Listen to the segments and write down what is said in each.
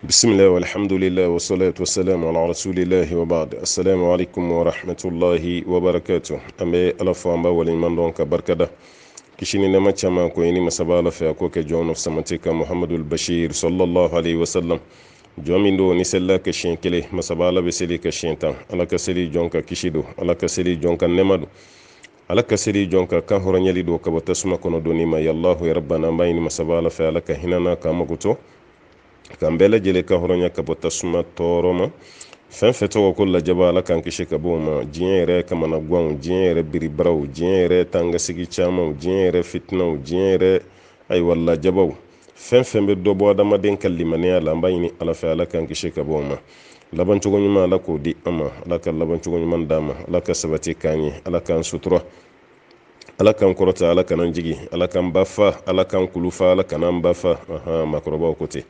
بسم الله والحمد لله والصلاة والسلام على رسول الله وبعد. السلام عليكم ورحمة الله وبركاته. أمي ألفا أمبا ولمن دونك بركة كشيني نما تشاما كويني مسابالة في أكوك جون of سمتيكا محمد البشير صلى الله عليه وسلم جومين دو نسلا كشين كلي مسابالة بسلي كشين تان على كسلي جونكا كشيدو على كسلي جونكا نمدو على كسلي جونكا كهورا نيلي دو كبتسما كونو دونيما يالله يربنا باين مسابالة في على كهنانا كامكوتو kan bela jele ka horonya ka bota suma toroma fen feto ko la jaba la kan kishi ka boma jiere kama na gwan jiere biri braw jiere tanga sigi chama jiere fitna jiere ay walla jabaw fen be do bo dama den kallimani ala mbayni ala fa ala kan kishi ka boma laban tugo nyuma la ko di ama ala kan laban tugo nyuma dama ala ka sabati kanyi ala kan sutura ala kan korota ala kan jigi ala kan bafa ala kan kulufa ala kan bafa makroba kote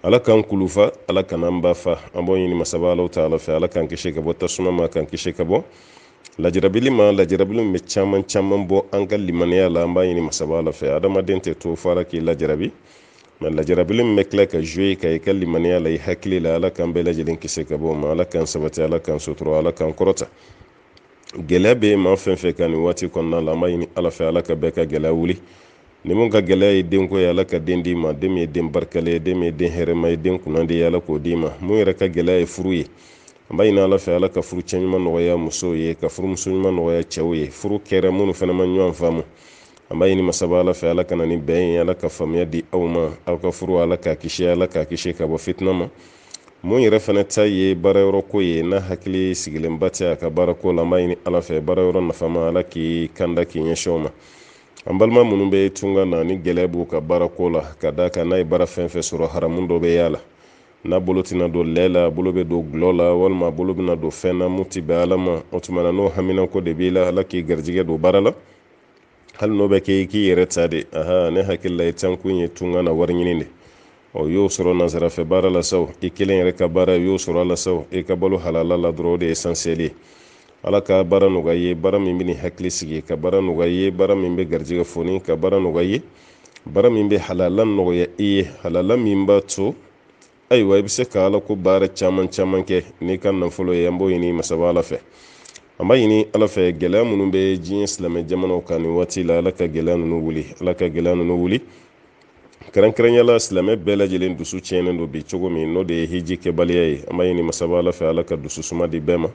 ala kan kulufa ala kan bafa ambo yini masabalo taala fa ala kan kishe ka bo tasuma ma kan kishe ka bo lajirabili me chaman bo angal limane ala amba yini masabalo fa adama dente to fara ki lajirabi man lajirabili me kla ka jouer ka ikal limane ala hakli la ala kan be lajilin kishe ka bo ma ala kan sabati ala kan sutro ala kan korota gelabe ma fen fe kan wati konna la ma yini ala fa ala ka be ka gelawuli ni mun ka gɛlɛya den ko yala ka den di ma den ye den barkale den ye den hɛrɛma ye den kunandi yala k'o di ma mun yɛrɛ ka gɛlɛya ye furu ye an b'a ɲini ala fɛ ala ka furu cɛ ɲuman nɔgɔya musow ye ka furumuso ɲuman nɔgɔya cɛw ye furu kɛra minnu fana ma ɲɔgɔn faamu an b'a ɲini masaba ala fɛ ala ka na ni bɛn ye ala ka faamuya di aw ma aw ka furu ala k'a kisi ka bɔ fitina ma mun yɛrɛ fana ta ye baarayɔrɔ ko ye n'a hakili sigilenba tɛ a ka baarako la an b'a ɲini ala fɛ baarayɔrɔ nafama ala k'i kanda k'i ɲɛsin o ma an balima minnu bɛ tunga na ni gɛlɛya b'u ka baarako la ka da kan n'a ye baara fɛn fɛn sɔrɔ haramu dɔ bɛ yala n'a bolo tɛna don lɛ la bolo bɛ don gulɔ la walima bolo bɛna don fɛn na mun tɛ bɛn ala ma o tuma na n'o haminako de b'i la ala k'i garijɛgɛ don baara la hali n'o bɛ kɛ i k'i yɛrɛ ta de ne hakili la i tankun ye tunga na wari ɲini de y'o sɔrɔ nanzarafɛ baara la saw i kelen yɛrɛ ka baara y'o sɔrɔ a la saw i ka balo halala la dɔrɔn o de ye essentiel ye ala ka baara nɔgɔya ye baara min bɛ ni hakili sigi ka baara nɔgɔya ye baara min bɛ garijɛgɛ foni ka baara nɔgɔya ye baara min bɛ halala nɔgɔya i ye halala min b'a to ayiwa i bɛ se ka ala ko baara caman kɛ n'i ka nafolo ye an b'o ɲini masaba ala fɛ an b'a ɲini ala fɛ gɛlɛya minnu bɛ diɲɛ silamɛ jamanaw kan nin waati la ala ka gɛlɛya ninnu wuli kɛrɛnkɛrɛnyala silamɛ bɛɛ lajɛlen dusu tiɲɛnen don bi cogo min n'o de ye hiji kɛbaliya ye an b'a ɲini masaba ala fɛ ala ka dusu suma di bɛɛ ma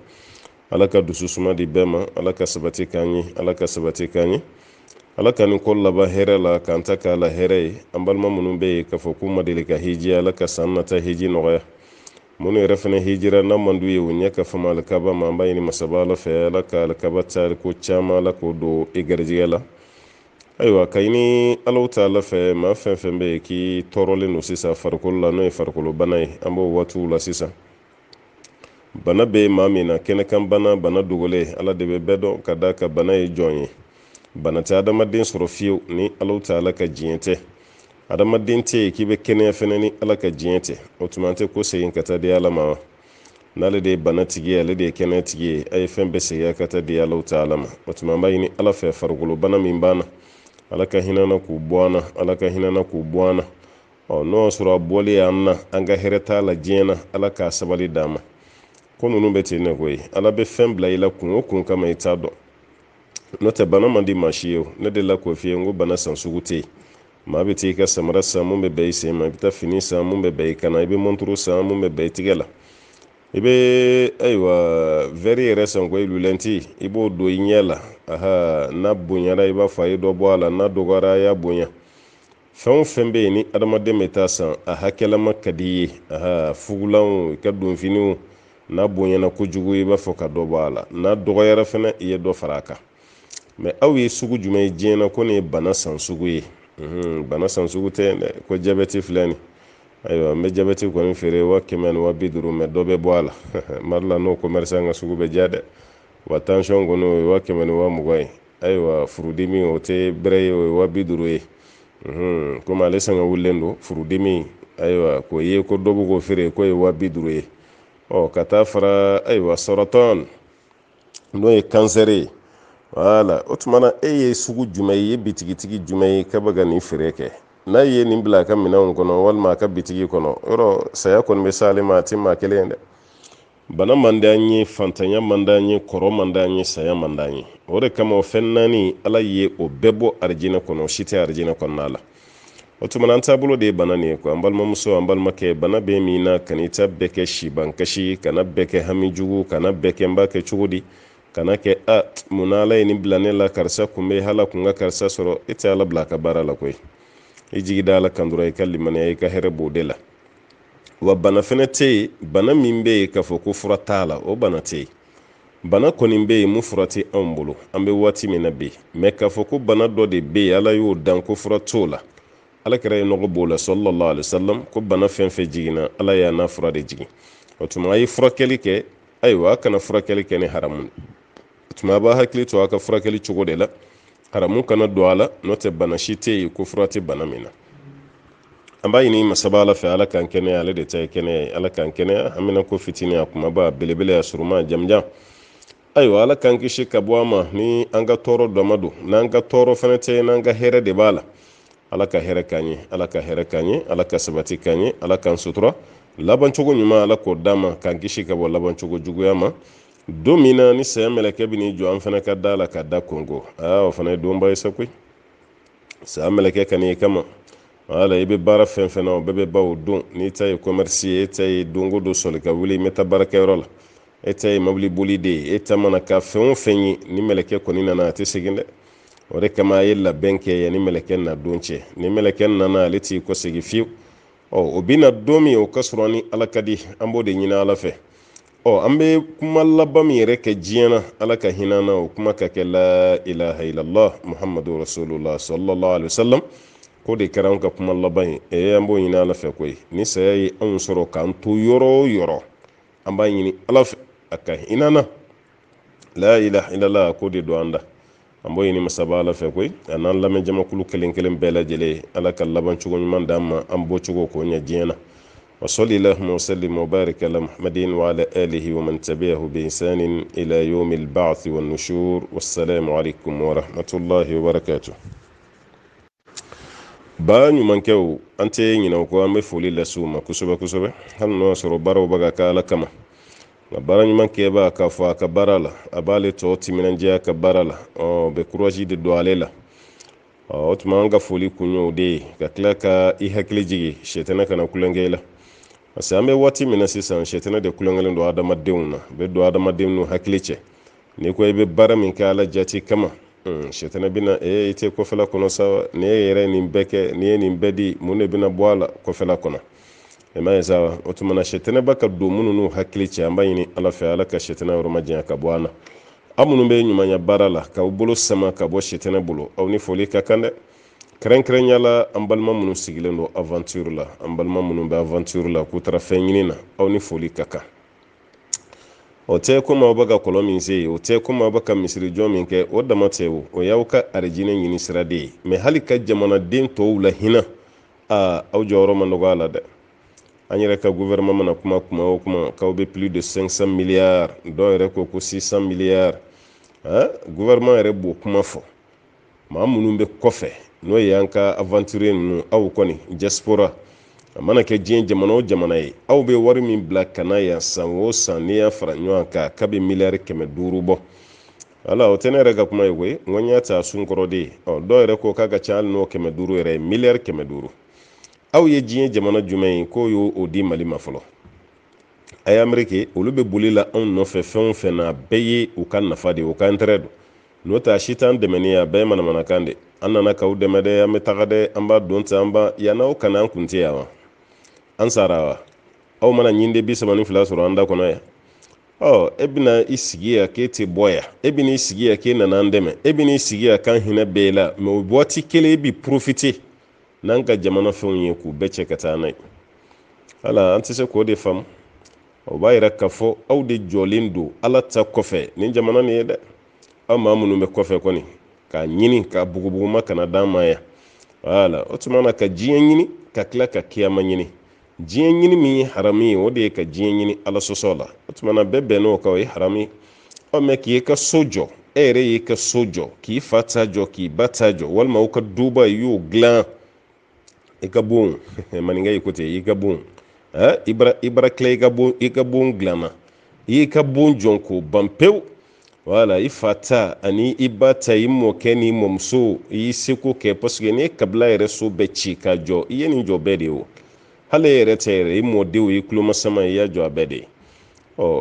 ala ka dusu suma di bɛɛ ma ala ka sabati k'an ye ala ka nin ko laban hɛrɛ la k'an ta k'a la hɛrɛ ye an balima minnu bɛ yen k'a fɔ k'u ma deli ka hiji ala ka san nata hiji nɔgɔya minnu yɛrɛ fana hijira n'a man d'u ye u ɲɛ ka fama alikaba ma an b'a ɲini masaba ala fɛ ala ka alikaba ta ko caman ala k'o don i garijɛgɛ la ayiwa ka ɲini alaw ta ala fɛ maa fɛn bɛ yen k'i tɔɔrɔlen don sisan farikolo la n'o ye farikolo bana ye an b'o waatiw la sisan bana bɛ maa min na kɛnɛkan bana dogolen ala de bɛ bɛɛ dɔn ka da ka bana ye jɔn ye bana tɛ adamaden sɔrɔ fiyewu ni ala ta ala ka diɲɛ tɛ adamaden tɛ yen k'i bɛ kɛnɛya fɛnɛ ni ala ka diɲɛ tɛ o tuma tɛ ko segin ka taa di ala ma wa n'ale de ye bana tigi ye ale de ye kɛnɛya tigi ye a ye fɛn bɛɛ segin ka taa di ala ta ala ma o tuma an b'a ɲini ala fɛ farikolo bana min b'an na ala ka hinɛ k'u bɔ an na n'o y'a sɔrɔ a bɔli y'an na an ka hɛrɛ t'a la diɲɛ na ala k'a sabali d'an ma ko ninnu bɛ ten ne koyi ala bɛ fɛn bila i la kun o kun kama i t'a dɔn n'o tɛ bana man di maa si ye ne de la k'o f'i ye n ko bana san sugu tɛ yen maa bɛ taa i ka samara san mun bɛ bɛn i sen ma i bɛ taa fini san mun bɛ bɛn i kan na i bɛ monturu san mun bɛ bɛn i tigɛ la i bɛ ayiwa vɛri yɛrɛ san ko lulɛnti i b'o don i ɲɛ la n'a bonyara i b'a fɔ a ye dɔ bɔ a la n'a dɔgɔyara a y'a bonya fɛn o fɛn bɛ yen ni adamaden bɛ taa san a hakɛlama ka di i ye fugulanw i ka donfiniw n'a bonyana kojugu i b'a fɔ ka dɔ bɔ a la n'a dɔgɔyara fana i ye dɔ fara a kan mɛ aw ye sugu jumɛn ye diɲɛ na ko nin ye bana san sugu ye bana san sugu tɛ dɛ ko jabɛti filɛ nin ayiwa n bɛ jabɛti kɔni feere 100 ni 50 mɛ dɔ bɛ bɔ a la mari la n'o commerçant ka sugu bɛ ja dɛ wa tension kɔni o ye 100 ni 20 ye ayiwa furudimi o tɛ bɛrɛ ye o ye 50 ye komi ale sanga wulilen don furudimi ayiwa k'o ye ko dɔ bɛ k'o feere k'o ye 50 ye ka taa fara ayiwa sɔrɔtɔn n'o ye kansɛri ye wala o tuma na e ye sugu jumɛn ye bitigitigi jumɛn ye k'a bɛ ka nin feere kɛ n'a ye nin bila a ka minɛnw kɔnɔ walima a ka bitigi kɔnɔ yɔrɔ saya kɔni bɛ s'ale ma a ti maa kelen dɛ. Bana man d'an ye, fantanya man d'an ye, kɔrɔ man d'an ye, saya man d'an ye. O de kama o fɛn naani ala ye o bɛɛ bɔ arijinɛ kɔnɔ, o si tɛ arijinɛ kɔnɔna la. O tuma an taabolo de ye bana nin ye quoi. An balimamuso, an balimakɛ, bana bɛ min na kan'i ta bɛɛ kɛ sibankasi, kana bɛɛ kɛ hami jugu, kana bɛɛ kɛ n b'a kɛ cogo di, kana kɛ mun na ala ye nin bila ne la, karisa kun bɛ hala kun ka karisa sɔrɔ. E tɛ ala bila a ka baara la koyi. I jigi da ala kan dɔrɔn i ka limaniya, i ka hɛrɛ b'o de la. Wa bana fɛnɛ tɛ yen, bana min bɛ yen k'a fɔ ko fura t'a la, o bana tɛ yen. Bana kɔni bɛ yen mun fura tɛ anw bolo, an bɛ waati min na bi, mais k'a fɔ ko bana dɔ de bɛ yen ala y'o dan ko fura t'o la, alakira ye nɔgɔ b'o la sallallahu alaihi wasallam, ko bana fɛn fɛn jiginna ala y'a n'a fura de jigin. O tuma a ye furakɛli kɛ, ayiwa a kana furakɛli kɛ ni haramu. O tuma a b'a hakili to a ka furakɛli cogo de la, haramu kana don a la, n'o tɛ bana si tɛ yen ko fura tɛ bana min na. An b'a ɲini masaba ala fɛ ala k'an kɛnɛya, ale de ta ye kɛnɛya ye, ala k'an kɛnɛya, an bɛna ko fitinin a kumaba belebele a suruma jamjan. Ayiwa ala k'an kisi ka bɔ a ma ni an ka tɔɔrɔ dɔ ma don, n'an ka tɔɔrɔ fɛnɛ tɛ n'an ka hɛrɛ de b'a la. Ala ka hɛrɛ k'an ye, ala ka hɛrɛ k'an ye, ala ka sabati k'an ye, ala k'an sutura, laban cogo ɲuman ala k'o d'an ma, k'an kisi ka bɔ laban cogo juguya ma. Don min na ni saya mɛlɛkɛ bɛ n'i jɔ an fɛnɛ ka da la ka da kongo, o fana ye donba ye sa koyi. Saya mɛlɛkɛ ka n'i kama, wala i bɛ baara fɛn fɛn na o bɛɛ bɛ ba o don, n'i ta ye commerce ye, e ta ye dongo don sɔli ka wuli, n bɛ taa baarakɛyɔrɔ la, e ta ye mobili boli de ye, e ta mana ka fɛn o fɛn ye ni mɛlɛkɛ kɔni nana a tɛ segin dɛ. O de kama a ye labɛn kɛ yanni mɛlɛkɛ na don cɛ, ni mɛlɛkɛ nana ale t'i kɔ segin fiyewu. O bɛ na don min o ka sɔrɔ ni ala ka di, an b'o de ɲini ala fɛ. An bɛ kuma laban min yɛrɛ kɛ diɲɛ na, ala ka hinɛ na o kuma ka kɛ la ilaha illallah muhammadu rasulullah sallallahu alaihi wasallam, ko de kɛra an ka kuma laban ye. An b'o ɲini ala fɛ koyi, ni saya ye anw sɔrɔ k'an to yɔrɔ o yɔrɔ, an b'a ɲini ala fɛ a ka hinɛ na, la ilaha illallah ko de don an da. An b'o ɲini masaba ala fɛ koyi, a n'an lamɛn jamakulu kelen kelen bɛɛ lajɛlen, ala ka laban cogo ɲuman d'an ma, an bɔ cogo k'o ɲɛ diɲɛ na. Wa salli allahumma wa sallim wa barik ala muhammadin wa ala alihi wa man tabi'ahu bi ihsanin ila yawmil ba'th wan nushur. Wassalamu alaikum wa rahmatullahi wa barakatuh. Ba ɲumankɛw, an tɛ ɲinɛ o kɔ, an bɛ foli lase u ma kosɛbɛ kosɛbɛ, hali n'o y'a sɔrɔ baaraw bɛ ka kɛ ala kama. Nka baara ɲuman kɛbaa k'a fɔ a ka baara la, a b'ale tɔ timinandiya a ka baara la, bɛ courage de don ale la. O tuma an ka foli kun y'o de ye, ka tila ka i hakili jigi sɛtana kana kulonkɛ i la. Parce que an bɛ waati min na sisan sɛtana de kulonkɛlen don adamadenw na, bɛ don adamadenw n'u hakili cɛ. N'i ko i bɛ baara min kɛ ala jati kama, sɛtana bɛna i tɛ kɔfɛla kɔnɔ sa, ni e yɛrɛ nin bɛɛ kɛ, ni ye nin bɛɛ di, mun de bɛna bɔ a la kɔfɛla kɔnɔ. Ma ye sa, o tuma na sɛtana ba ka don minnu n'u hakili cɛ, an b'a ɲini ala fɛ ala ka sɛtana yɔrɔ ma janya ka bɔ an na. Aw minnu bɛ ɲumanya baara la, k'aw bolo sama ka bɔ sɛtana bolo, aw ni foli ka kan dɛ. Kɛrɛnkɛrɛnya la an balima minnu sigilen don aventure la, an balima minnu bɛ aventure la k'u taara fɛn ɲini na, aw ni foli ka kan. O tɛ komi aw bɛ ka kɔlɔn min se yen, o tɛ komi aw bɛ ka misirijɔ min kɛ, o dama tɛ o y'aw ka arijinɛ ɲini sira de ye. Mais hali ka jamanaden tɔw la hinɛ, aw jɔyɔrɔ ma nɔgɔ a la dɛ. An yɛrɛ ka gouvernement mana kuma o kuma k'aw bɛ plus de 500 milliards, dɔw yɛrɛ ko 600 milliards. Gouvernement yɛrɛ b'o kuma fɔ. Maa minnu bɛ kɔfɛ, n'o ye an ka aventurier ninnu, aw kɔni diaspora, a mana kɛ diɲɛ jamana o jamana ye, aw bɛ wari min bila ka na yan san o san n'i y'a fara ɲɔgɔn kan k'a bɛ miliyari 500 bɔ. Ala o tɛ ne yɛrɛ ka kuma ye koyi, n ko n y'a ta a sun kɔrɔ de ye. Dɔw yɛrɛ ko k'a ka ca hali n'o 500 yɛrɛ ye, miliyari 500. Aw ye diɲɛ jamana jumɛn ye k'o y'o di Mali ma fɔlɔ? A ye Ameriki, olu bɛ boli la anw nɔfɛ fɛn o fɛn na, bɛɛ ye u ka nafa de, u ka intérêt don. N'o tɛ a si t'an dɛmɛ ni ye, a bɛɛ ye manamanakan de. An nana k'aw dɛmɛ dɛ, an bɛ taga dɛ, an b'a don ten, an b'a yan'aw kana an kun tɛ yan wa? An sara wa? Aw mana ɲinde 32 sɔrɔ an da kɔnɔ yan. E bɛna i sigi yan k'e tɛ bɔ yan, e bɛna i sigi yan k'e nana an dɛmɛ, e bɛna i sigi yan k'an hinɛ bɛɛ la, mais o waati kelen e bɛ profiter n'an ka jamana fɛnw ye k'u bɛɛ cɛ ka taa n'a ye. Hala an tɛ se k'o de faamu. O b'a yira k'a fɔ aw de jɔlen don ala ta kɔfɛ nin jamana nin ye dɛ. Aw maa minnu bɛ kɔfɛ kɔni k'a ɲini k'a bugubuguma kana d'an ma yan. Wala, o tuma na ka diɲɛ ɲini ka tila ka kiyama ɲini. Diɲɛ ɲini min ye haramu ye, o de ye ka diɲɛ ɲini ala sɔsɔ la. O tuma na bɛɛ bɛnn'o kan o ye haramu ye. Mais k'i ka so jɔ, e yɛrɛ y'i ka so jɔ, k'i fa ta jɔ, k'i ba ta jɔ, walima aw ka duba y'o dilan ikabun maninga ikote ikabun ibra kle ikabun glana ikabun jonko bampeu wala ifata ani ibata yimo keni momso yi seko ke parce que ne kabla yere so be chika jo yeni jo bede o hale yere tere imo de o iklo masama ya jo abede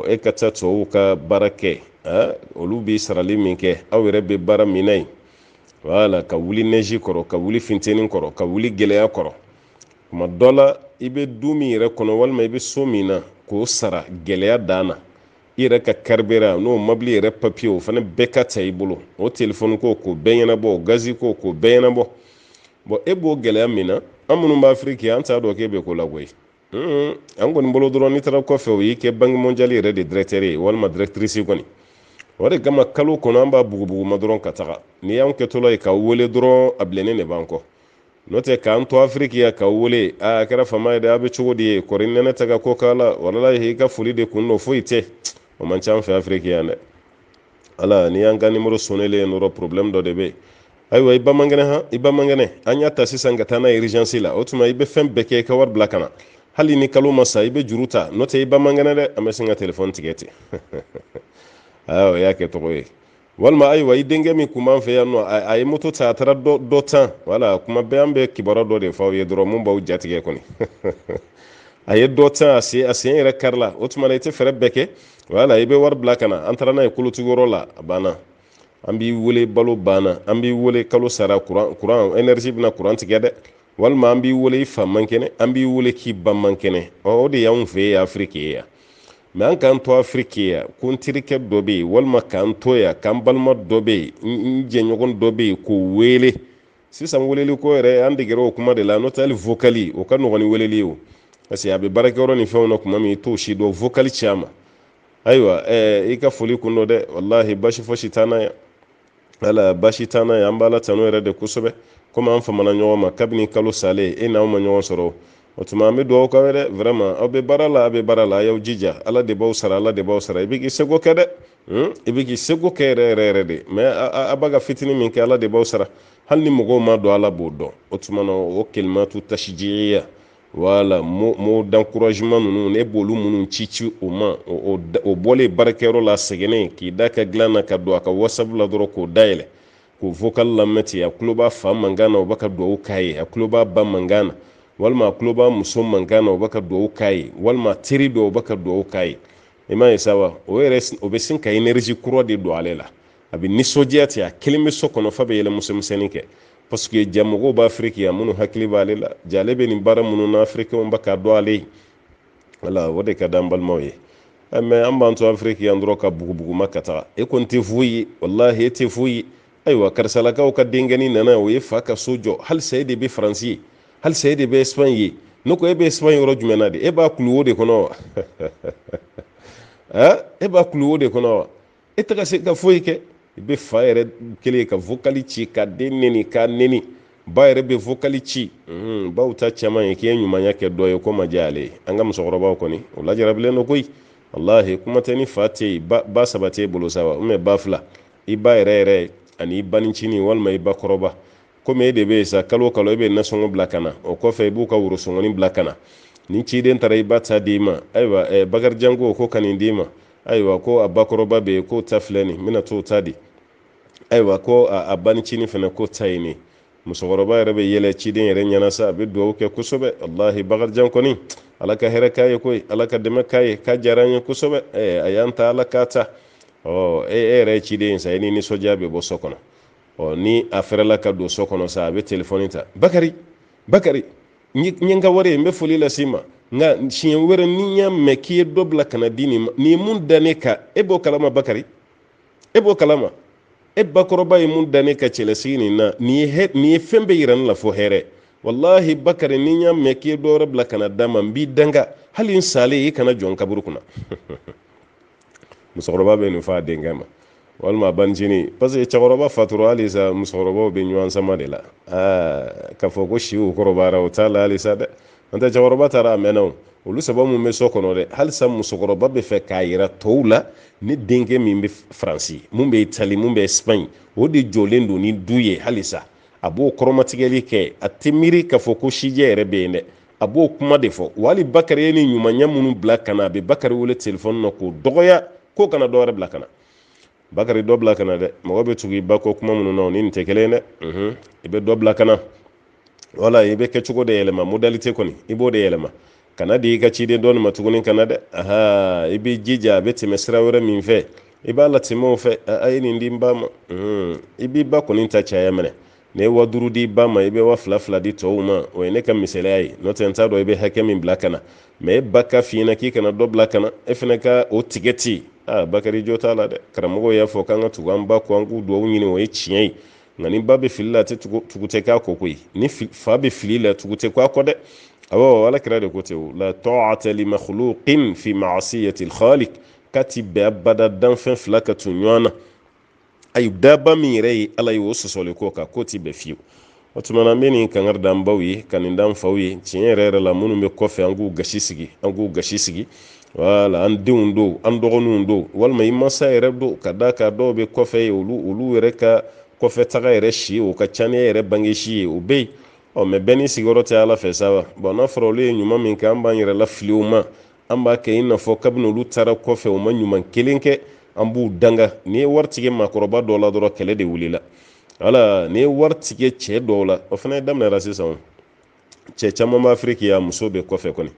e kata to ka barake olu bi sarali min ke awere be bara minai wala ka wuli neji koro ka wuli finteni koro ka wuli geleya koro kuma dola ibe dumi yere kono walma ibe so mina ko sara geleya dana ira ka karbera no mabli yere papier o fana beka tay bolo o telephone ko beyana bo gazi ko beyana bo ebo geleya mina amunu ba afrique anta do ke be ko lagoy an gon bolo dron ni tara ko fe o yike bank mondial yere de directeur walma directrice ko ni wore gama kalo kono amba bugu ma dron kataka ni yan ke tolo ka wole dron ablene ne banko note ka anto afrique ya ka wole a kara fama da abe chogodi ko rinne taga ko kala wallahi ka fuli de kunno foite o man cham fe afrique ya ne ala ni yan gani moro sonele no problem do debe aywa iba mangane anya ta sisan ga tana urgence la otuma ibe fem beke ka war blakana hali ni kalo masa ibe juruta note iba mangane de amesinga telephone tigeti ayo yake tokoye walma aywa idenge mi kuma fe ya no ay moto ta tara do tan wala kuma be ambe kibara do de fa ye dro mun baw jatige koni ay do tan asi yere karla otuma la ite fere beke wala ibe war blakana antara na kulutu gorola bana ambi wole balo bana ambi wole kalo sara courant energy bina courant tigede walma ambi wole fa mankene ambi wole ki bamankene o de yaun fe afrique ya mais an kan to afrique ya kun tirike dobe walma kan to ya kan balma dobe nje nyogon dobe ko wele sisan weleli ko re ande gero kuma de la notal vocali o kan no woni weleli o parce ya be barakero ni fe ono kuma mi to shi do vocali chama aywa ika foli kuno de wallahi bashi foshi tana ya ala bashi tana ya ambala tano re de kusobe kuma an famana nyoma kabini kalo sale na o manyo soro otuma me do ko wede vraiment abe barala yaw jija ala de baw sara ibigi sego kede ibigi sego kere de mais abaga fitini min ke ala de baw sara hal ni mogo ma do ala bodo otuma no o kelmatu tashjiya wala mo d'encouragement nunu ne bolu munun cici o bole barakero la segene ki daka glana ka do aka whatsapp la doro ko daile ko vocal la meti ya kluba fa mangana o baka do kai ya kluba ba mangana walma kluba muso mangana o baka do kai walma tiri do baka do kai ima isawa o res o besin ka energy kuro de do alela abi nisojiyati ya kelime sokono fa be yele musumsenike parce que jamogo ba afrique ya munu hakili balela jalebe ni bara munu na afrique on baka do ale wala wode ka dambal moye amma ambanto afrique ya ndro ka bugu makata e konti fuyi wallahi ete fuyi aywa karsalaka o ka dengani nana o yefa ka sojo hal sayde be français hal sayde be espagne noko e be espagne ro jumenade e ba kluwo de kono e ba kluwo de kono e taga se ka fuyi ke be fayere kele ka vocali ci ka deneni ka neni bayere be vocali ci bawta chama yake nyumanya ke doyo ko majale anga musogoroba ko ni wala jarable no koy wallahi kuma tani fati ba sabate bolo sawa umme bafla i bayere ani banincini walma i bakoroba comme de be sa kalo be nasongo blakana o ko fe bu ka wuro songoni blakana ni ci den tare bata dima aywa bagar jango ko kanin dima aywa ko abakoroba be ko tafleni mina to tadi aywa ko abani chini fana ko tayini musogoroba yere be yele ci den yere nyana sa be do ke kusobe wallahi bagar janko ni alaka hera kaye koy alaka deme kaye ka jaranya kusobe ayanta alakata re ci den sa ni sojabe bo sokono ni afere la ka do sokono sa be telefonita bakari nyinga wore mbe foli la sima nga chien were ni nyam me ki dobla kana dini ni mun dane ka ebo kalama bakari ebo kalama e bakoroba e mun dane ka chelesini na ni fembe yiran la fo here wallahi bakari ni nyam me ki do rabla kana dama mbi danga halin sale kana jon kaburukuna musoroba be no fa dengama walma banjini parce que chagoroba faturo alisa musoroba be nyuan sama de la ka foko shiu korobara o tala alisa de anta chagoroba tara menaw olu sababu me sokono de hal sam musoroba be fe kayira toula ni denge mi be franci mumbe itali mumbe espagne wodi jolendo ni duye halisa a b'o kɔrɔmatigɛli kɛ a tɛ miiri k'a fɔ ko sijɛ yɛrɛ bɛ yen dɛ a b'o kuma de fɔ wali Bakari ye ni ɲumanya minnu bila ka na a bɛ Bakari wele telefɔni na k'o dɔgɔya k'o kana dɔ wɛrɛ bila ka na Bakari dɔ bila ka na dɛ mɔgɔ bɛ tugu i ba kɔ kuma minnu na o ni nin tɛ kelen ye dɛ i bɛ dɔ bila ka na wala i bɛ kɛcogo de yɛlɛma modalité kɔni i b'o de yɛlɛma kana di i ka ciden dɔɔni ma tuguni kana dɛ i bɛ jija a bɛ tɛmɛ sira wɛrɛ min fɛ i b'a latɛmɛ o fɛ a ye nin di n ba ma i b'i ba kɔni ta caya minɛ ne ye 5000 di ba ma i bɛ 2000 di tɔw ma o ye ne ka misaliya ye n'o tɛ n t'a dɔn i bɛ hakɛ min bila ka na mais e ba ka f'i ɲɛna k'i kana dɔ bila ka na e fana ka o tigɛ ten Bakari jo t'a la dɛ karamɔgɔw y'a fɔ k'an ka tugu an ba kɔ an k'u duwawu ɲini o ye tiɲɛ ye nka ni ba bɛ fili la a tɛ tugu tɛ k'a kɔ koyi ni fa bɛ fili la tugu tɛ k'a kɔ dɛ awɔ Alakira de ko ten o la ta'ata li makhluqin fi ma'siyati al-khaliq k'a ti bɛn abada danfɛn fila ka tun ɲɔgɔn na ayi daba min yɛrɛ ye Ala ye o sɔsɔli k'o kan k'o ti bɛn fiyewu o tuma na n bɛ nin kankari da n baw ye ka nin da n faw ye tiɲɛ yɛrɛ yɛrɛ la minnu bɛ kɔfɛ an k'u gasi sigi wala an denw don an dɔgɔninw don walima i mansa yɛrɛ don ka da ka dɔw bɛ kɔfɛ ye olu yɛrɛ ka kɔfɛ taga yɛrɛ si o ka ca ni yɛrɛ bange si ye o bɛ yen mais bɛɛ ni sigiyɔrɔ tɛ Ala fɛ sa wa n'a fɔra olu ye ɲuman min kɛ an b'an yɛrɛ lafili o ma an b'a kɛ i n'a fɔ kabini olu taara kɔfɛ u ma ɲuman kelen kɛ an b'u danga n'i ye wari tigɛ maakɔrɔba dɔw la dɔrɔn kɛlɛ de wulila wala n'i ye wari tigɛ cɛ dɔw la o fana daminɛra sisan cɛ caman bɛ Afiriki yan muso bɛ kɔfɛ kɔni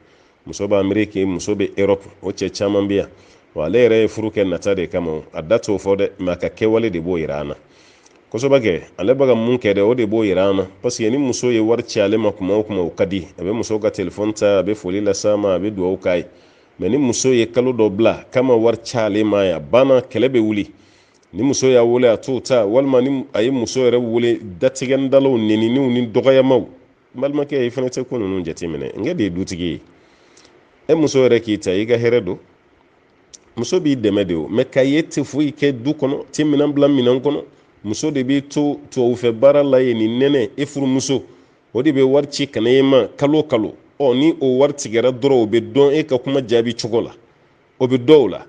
muso bɛ Ameriki muso bɛ Europe o cɛ caman bɛ yan wa ale yɛrɛ ye furu kɛ nata de kama a da t'o fɔ dɛ mais a ka kɛwale de b'o yira an na kosɛbɛ kɛ ale bɛ ka mun kɛ dɛ o de b'o yira an na parce que ni muso ye wari ci ale ma kuma o kuma o ka di a bɛ muso ka telefɔni ta a bɛ foli las'a ma a bɛ dugawu k'a ye mais ni muso ye kalo dɔ bila k'a ma wari ci ale ma a banna kɛlɛ bɛ wuli ni muso y'a wele a t'o ta walima ni a ye muso yɛrɛ wele datigɛndalaw neniniw ni dɔgɔyamaw n balimakɛ i fana tɛ ko ninnu jateminɛ n kɛ de ye dutigi ye e muso yɛrɛ k'i ta i ka hɛrɛ don muso b'i dɛmɛ de o mais ka ye tɛ foyi kɛ du kɔnɔ tɛ minɛn bila minɛn kɔnɔ muso de bɛ to tubabufɛ baara la yen ni nɛnɛ e furumuso o de bɛ wari ci kana e ma kalo kalo ni o wari tigɛra dɔrɔn o bɛ dɔn e ka kuma jaabi cogo la o bɛ dɔw la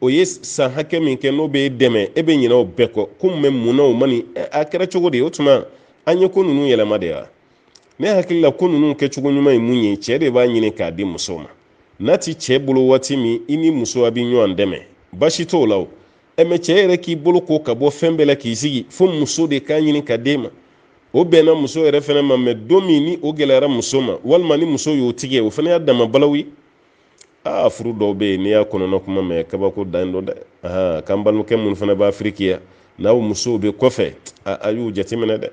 o ye san hakɛ min kɛ n'o bɛ e dɛmɛ e bɛ ɲinɛ o bɛɛ kɔ ko mun na o mani a kɛra cogo de o tuma an ye ko ninnu yɛlɛma de wa ne hakili la ko ninnu kɛcogo ɲuman ye mun ye cɛ de b'a ɲini k'a di muso ma n'a ti cɛ bolo waati min i ni muso a bɛ ɲɔgɔn dɛmɛ basi t'o la o mais cɛ yɛrɛ k'i bolo ko ka bɔ fɛn bɛɛ la k'i sigi fo muso de k'a ɲini ka d'e ma o bɛnna muso yɛrɛ fɛnɛ ma mais don min ni o gɛlɛyara muso ma walima ni muso y'o tigɛ o fɛnɛ y'a dama balawu ye furu dɔw bɛ yen n'i y'a kɔnɔna kuma mɛn kabako dan dɔ dɛ k'an balimakɛ minnu fana b'a Afiriki yan n'aw musow bɛ kɔfɛ a y'u jateminɛ dɛ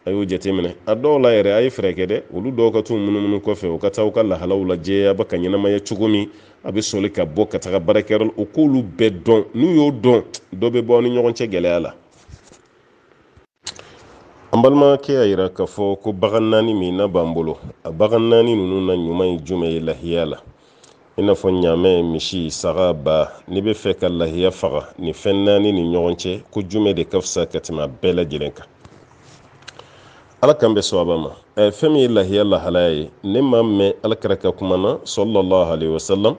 a y'u jateminɛ a dɔw la yɛrɛ a ye fɛɛrɛ kɛ dɛ olu dɔw ka t'u munumunu kɔfɛ u ka taa u ka lahalaw lajɛ a bɛ ka ɲɛnamaya cogo min a bɛ sɔli ka bɔ ka taga baarakɛyɔrɔ la o k'olu bɛɛ dɔn n'u y'o dɔn dɔ bɛ bɔ aw ni ɲɔgɔn cɛ gɛlɛya la an balimakɛ y'a yira k'a fɔ ko bagan naani min n'a b'an bolo a bagan naani ninnu na ɲuman ye jumɛn ye lahiya la i n'a fɔ ɲaamɛ misi saga ba n'i bɛ fɛ ka lahiya faga ni fɛn naani ni ɲɔgɔn cɛ ko jumɛn de ka fisa ka tɛmɛ a bɛɛ lajɛlen kan ala kan bɛ sɔn a ma fɛn min ye lahiya lahalaya ye ne ma mɛn alakira ka kuma na sallallahu alaihi wasallam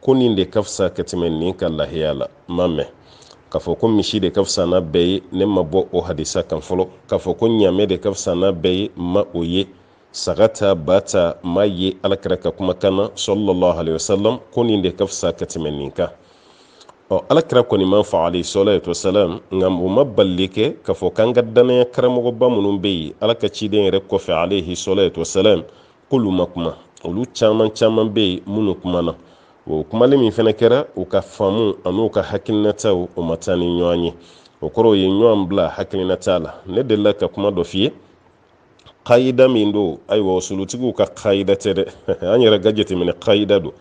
ko nin de ka fisa ka tɛmɛ nin ka lahiya la ma mɛn k'a fɔ ko misi de ka fisa n'a bɛɛ ye ne ma bɔ o hadisa kan fɔlɔ k'a fɔ ko ɲaamɛ de ka fisa n'a bɛɛ ye ma o ye saga ta ba ta ma ye alakira ka kumakan na sallallahu alaihi wasallam ko nin de ka fisa ka tɛmɛ nin kan alakira kɔni ma fɔ alayhi salatu wasalam nka o ma bali kɛ k'a fɔ k'an ka danaya karamɔgɔba minnu bɛ yen ala ka ciden yɛrɛ kɔfɛ alayhi salatu wasalam k'olu ma kuma olu caman bɛ yen minnu kumana o kumali min fana kɛra u ka faamu an'u ka hakilinataw o ma taa ni ɲɔgɔn ye o kɔrɔ ye ɲɔgɔn bila hakilinata la ne delila ka kuma dɔ f'i ye kayida min don ayiwa solutigiw ka kayida tɛ dɛ an yɛrɛ ka jateminɛ kayida don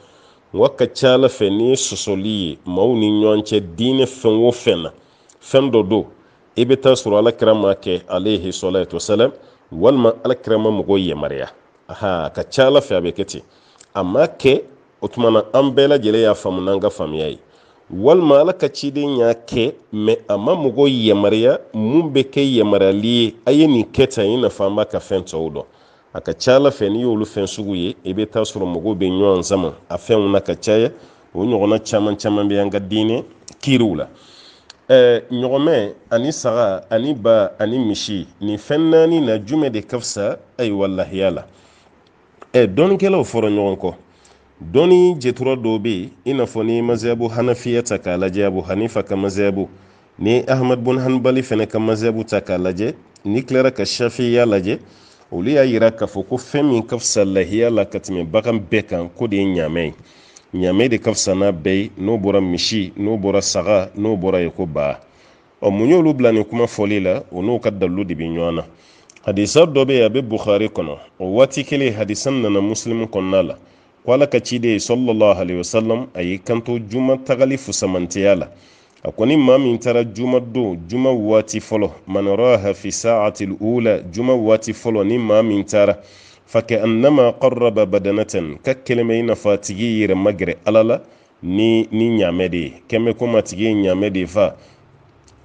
wa ka ca ala fɛ ni sɔsɔli ye maaw ni ɲɔgɔn cɛ diinɛ fɛn o fɛn na fɛn dɔ don i bɛ taa sɔrɔ alakira ma kɛ alayhi salatu wasalam walima alakira ma mɔgɔ yamaruya ka ca ala fɛ a bɛ kɛ ten a ma kɛ o tuma na an bɛɛ lajɛlen y'a faamu n'an ka faamuya ye walima ala ka ciden y'a kɛ mais a ma mɔgɔ yamaruya mun bɛ kɛ yamaruyali ye a ye nin kɛ tan i n'a fɔ an b'a ka fɛn tɔw dɔn a ka ca ala fɛ n'i y'olu fɛn sugu ye i bɛ taa sɔrɔ mɔgɔw bɛ ɲɔgɔn sama a fɛnw na ka caya o ɲɔgɔnna caman bɛ an ka diinɛ kiriw la ɲɔgɔmɛ ani saga ani ba ani misi ni fɛn naani na jumɛn de ka fisa ayiwa lahiya la dɔnnikɛlaw fɔra ɲɔgɔn kɔ dɔnni jɛtura dɔw bɛ yen i n'a fɔ ni mazhabu hanafiya ta k'a lajɛ abu hanifa ka mazhabu ni ahmad bun hanbali fɛnɛ ka mazhabu ta k'a lajɛ ni tilara ka shafiya lajɛ olu y'a yira k'a fɔ ko fɛn min ka fisa lahiya la ka tɛmɛ bagan bɛɛ kan ko de ye ɲaamɛ ye ɲaamɛ de ka fisa n'a bɛɛ ye n'o bɔra misi n'o bɔra saga n'o bɔra ye ko ba mun y'olu bila nin kuma fɔli la o n'o ka dalilu de bɛ ɲɔgɔn na hadisa dɔ bɛ yen a bɛ bukhari kɔnɔ o waati kelen hadisan nana muslim kɔnɔna la ko ala ka ciden sallallahu alaihi wasallam a y'i kanto juma tagali fusamantiya la a ko ni maa min taara juma don juma waati fɔlɔ man raha fi sa'ati al-ula juma waati fɔlɔ ni maa min taara faka annama qarraba badanatan ka keleme ina fa tigi yɛrɛ magɛrɛ ala la ni ɲaamɛ de ye kɛmɛ ko ma tigi ye ɲaamɛ de fa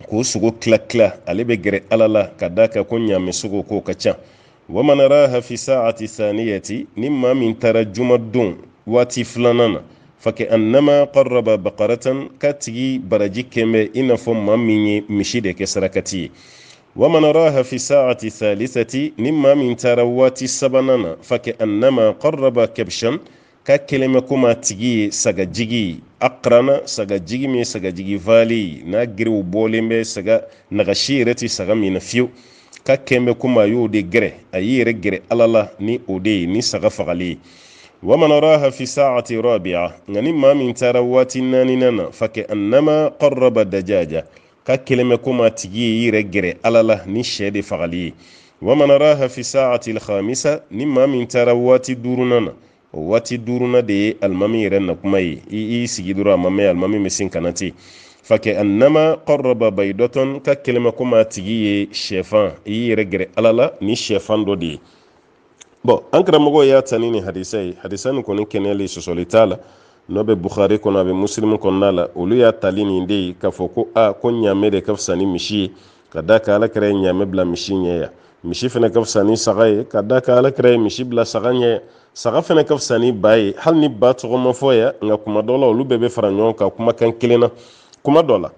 k'o sogo tila ale bɛ gɛrɛ ala la ka da kan ko ɲaamɛ sogo k'o ka ca wa man raha fi sa'ati thaniyati ni maa min taara juma don waati filanan na faka annama qarraba baqaratan ka tigi baraji kɛmɛ i n'a fɔ maa min ye misi de kɛ sarakati ye wa man raha fi sa'ati thalithati ni maa min taara waati sabanan na faka annama qarraba kabshan ka keleme ko ma tigi ye sagajigi akrana sagajigi min sagajigi vali n'a giriw bɔlen bɛ saga nagashi yɛrɛ ti saga min na fiyewu ka kɛmɛ ko ma y'o de gɛrɛ a y'i yɛrɛ gɛrɛ ala la ni o de ye ni saga fagali ye wa man raha fi sa'ati rabi'a nka ni maa min taara waati naaninan na faka annama qarraba dajaja ka keleme ko ma tigi ye yɛrɛ gɛrɛ ala la ni sɛ de fagali ye wa man raha fi sa'ati al-khamisa ni maa min taara waati duurunan na o waati duurunan de ye alimami yɛrɛ na kuma ye i sigi dɔrɔn a ma mɛn alimami bɛ sin kana ten faka annama qarraba baydatan ka keleme ko ma tigi ye sɛfan i y'i yɛrɛ gɛrɛ ala la ni sɛfan dɔ de ye an karamɔgɔ y'a ta ni nin hadisa ye hadisa nin kɔni kɛnɛyali sɔsɔli t'a la n'o bɛ bukhari kɔnɔ a bɛ muslim kɔnɔna la olu y'a tali nin de ye k'a fɔ ko ko ɲaamɛ de ka fisa ni misi ye ka da kan alakira ye ɲaamɛ bila misi ɲɛ yan misi fana ka fisa ni saga ye ka da kan alakira ye misi bila saga ɲɛ yan saga fana ka fisa ni ba ye hali ni ba tɔgɔ ma fɔ yan nka kuma dɔ la olu bɛɛ bɛ fara ɲɔgɔn kan kumakan kelen na kuma dɔ la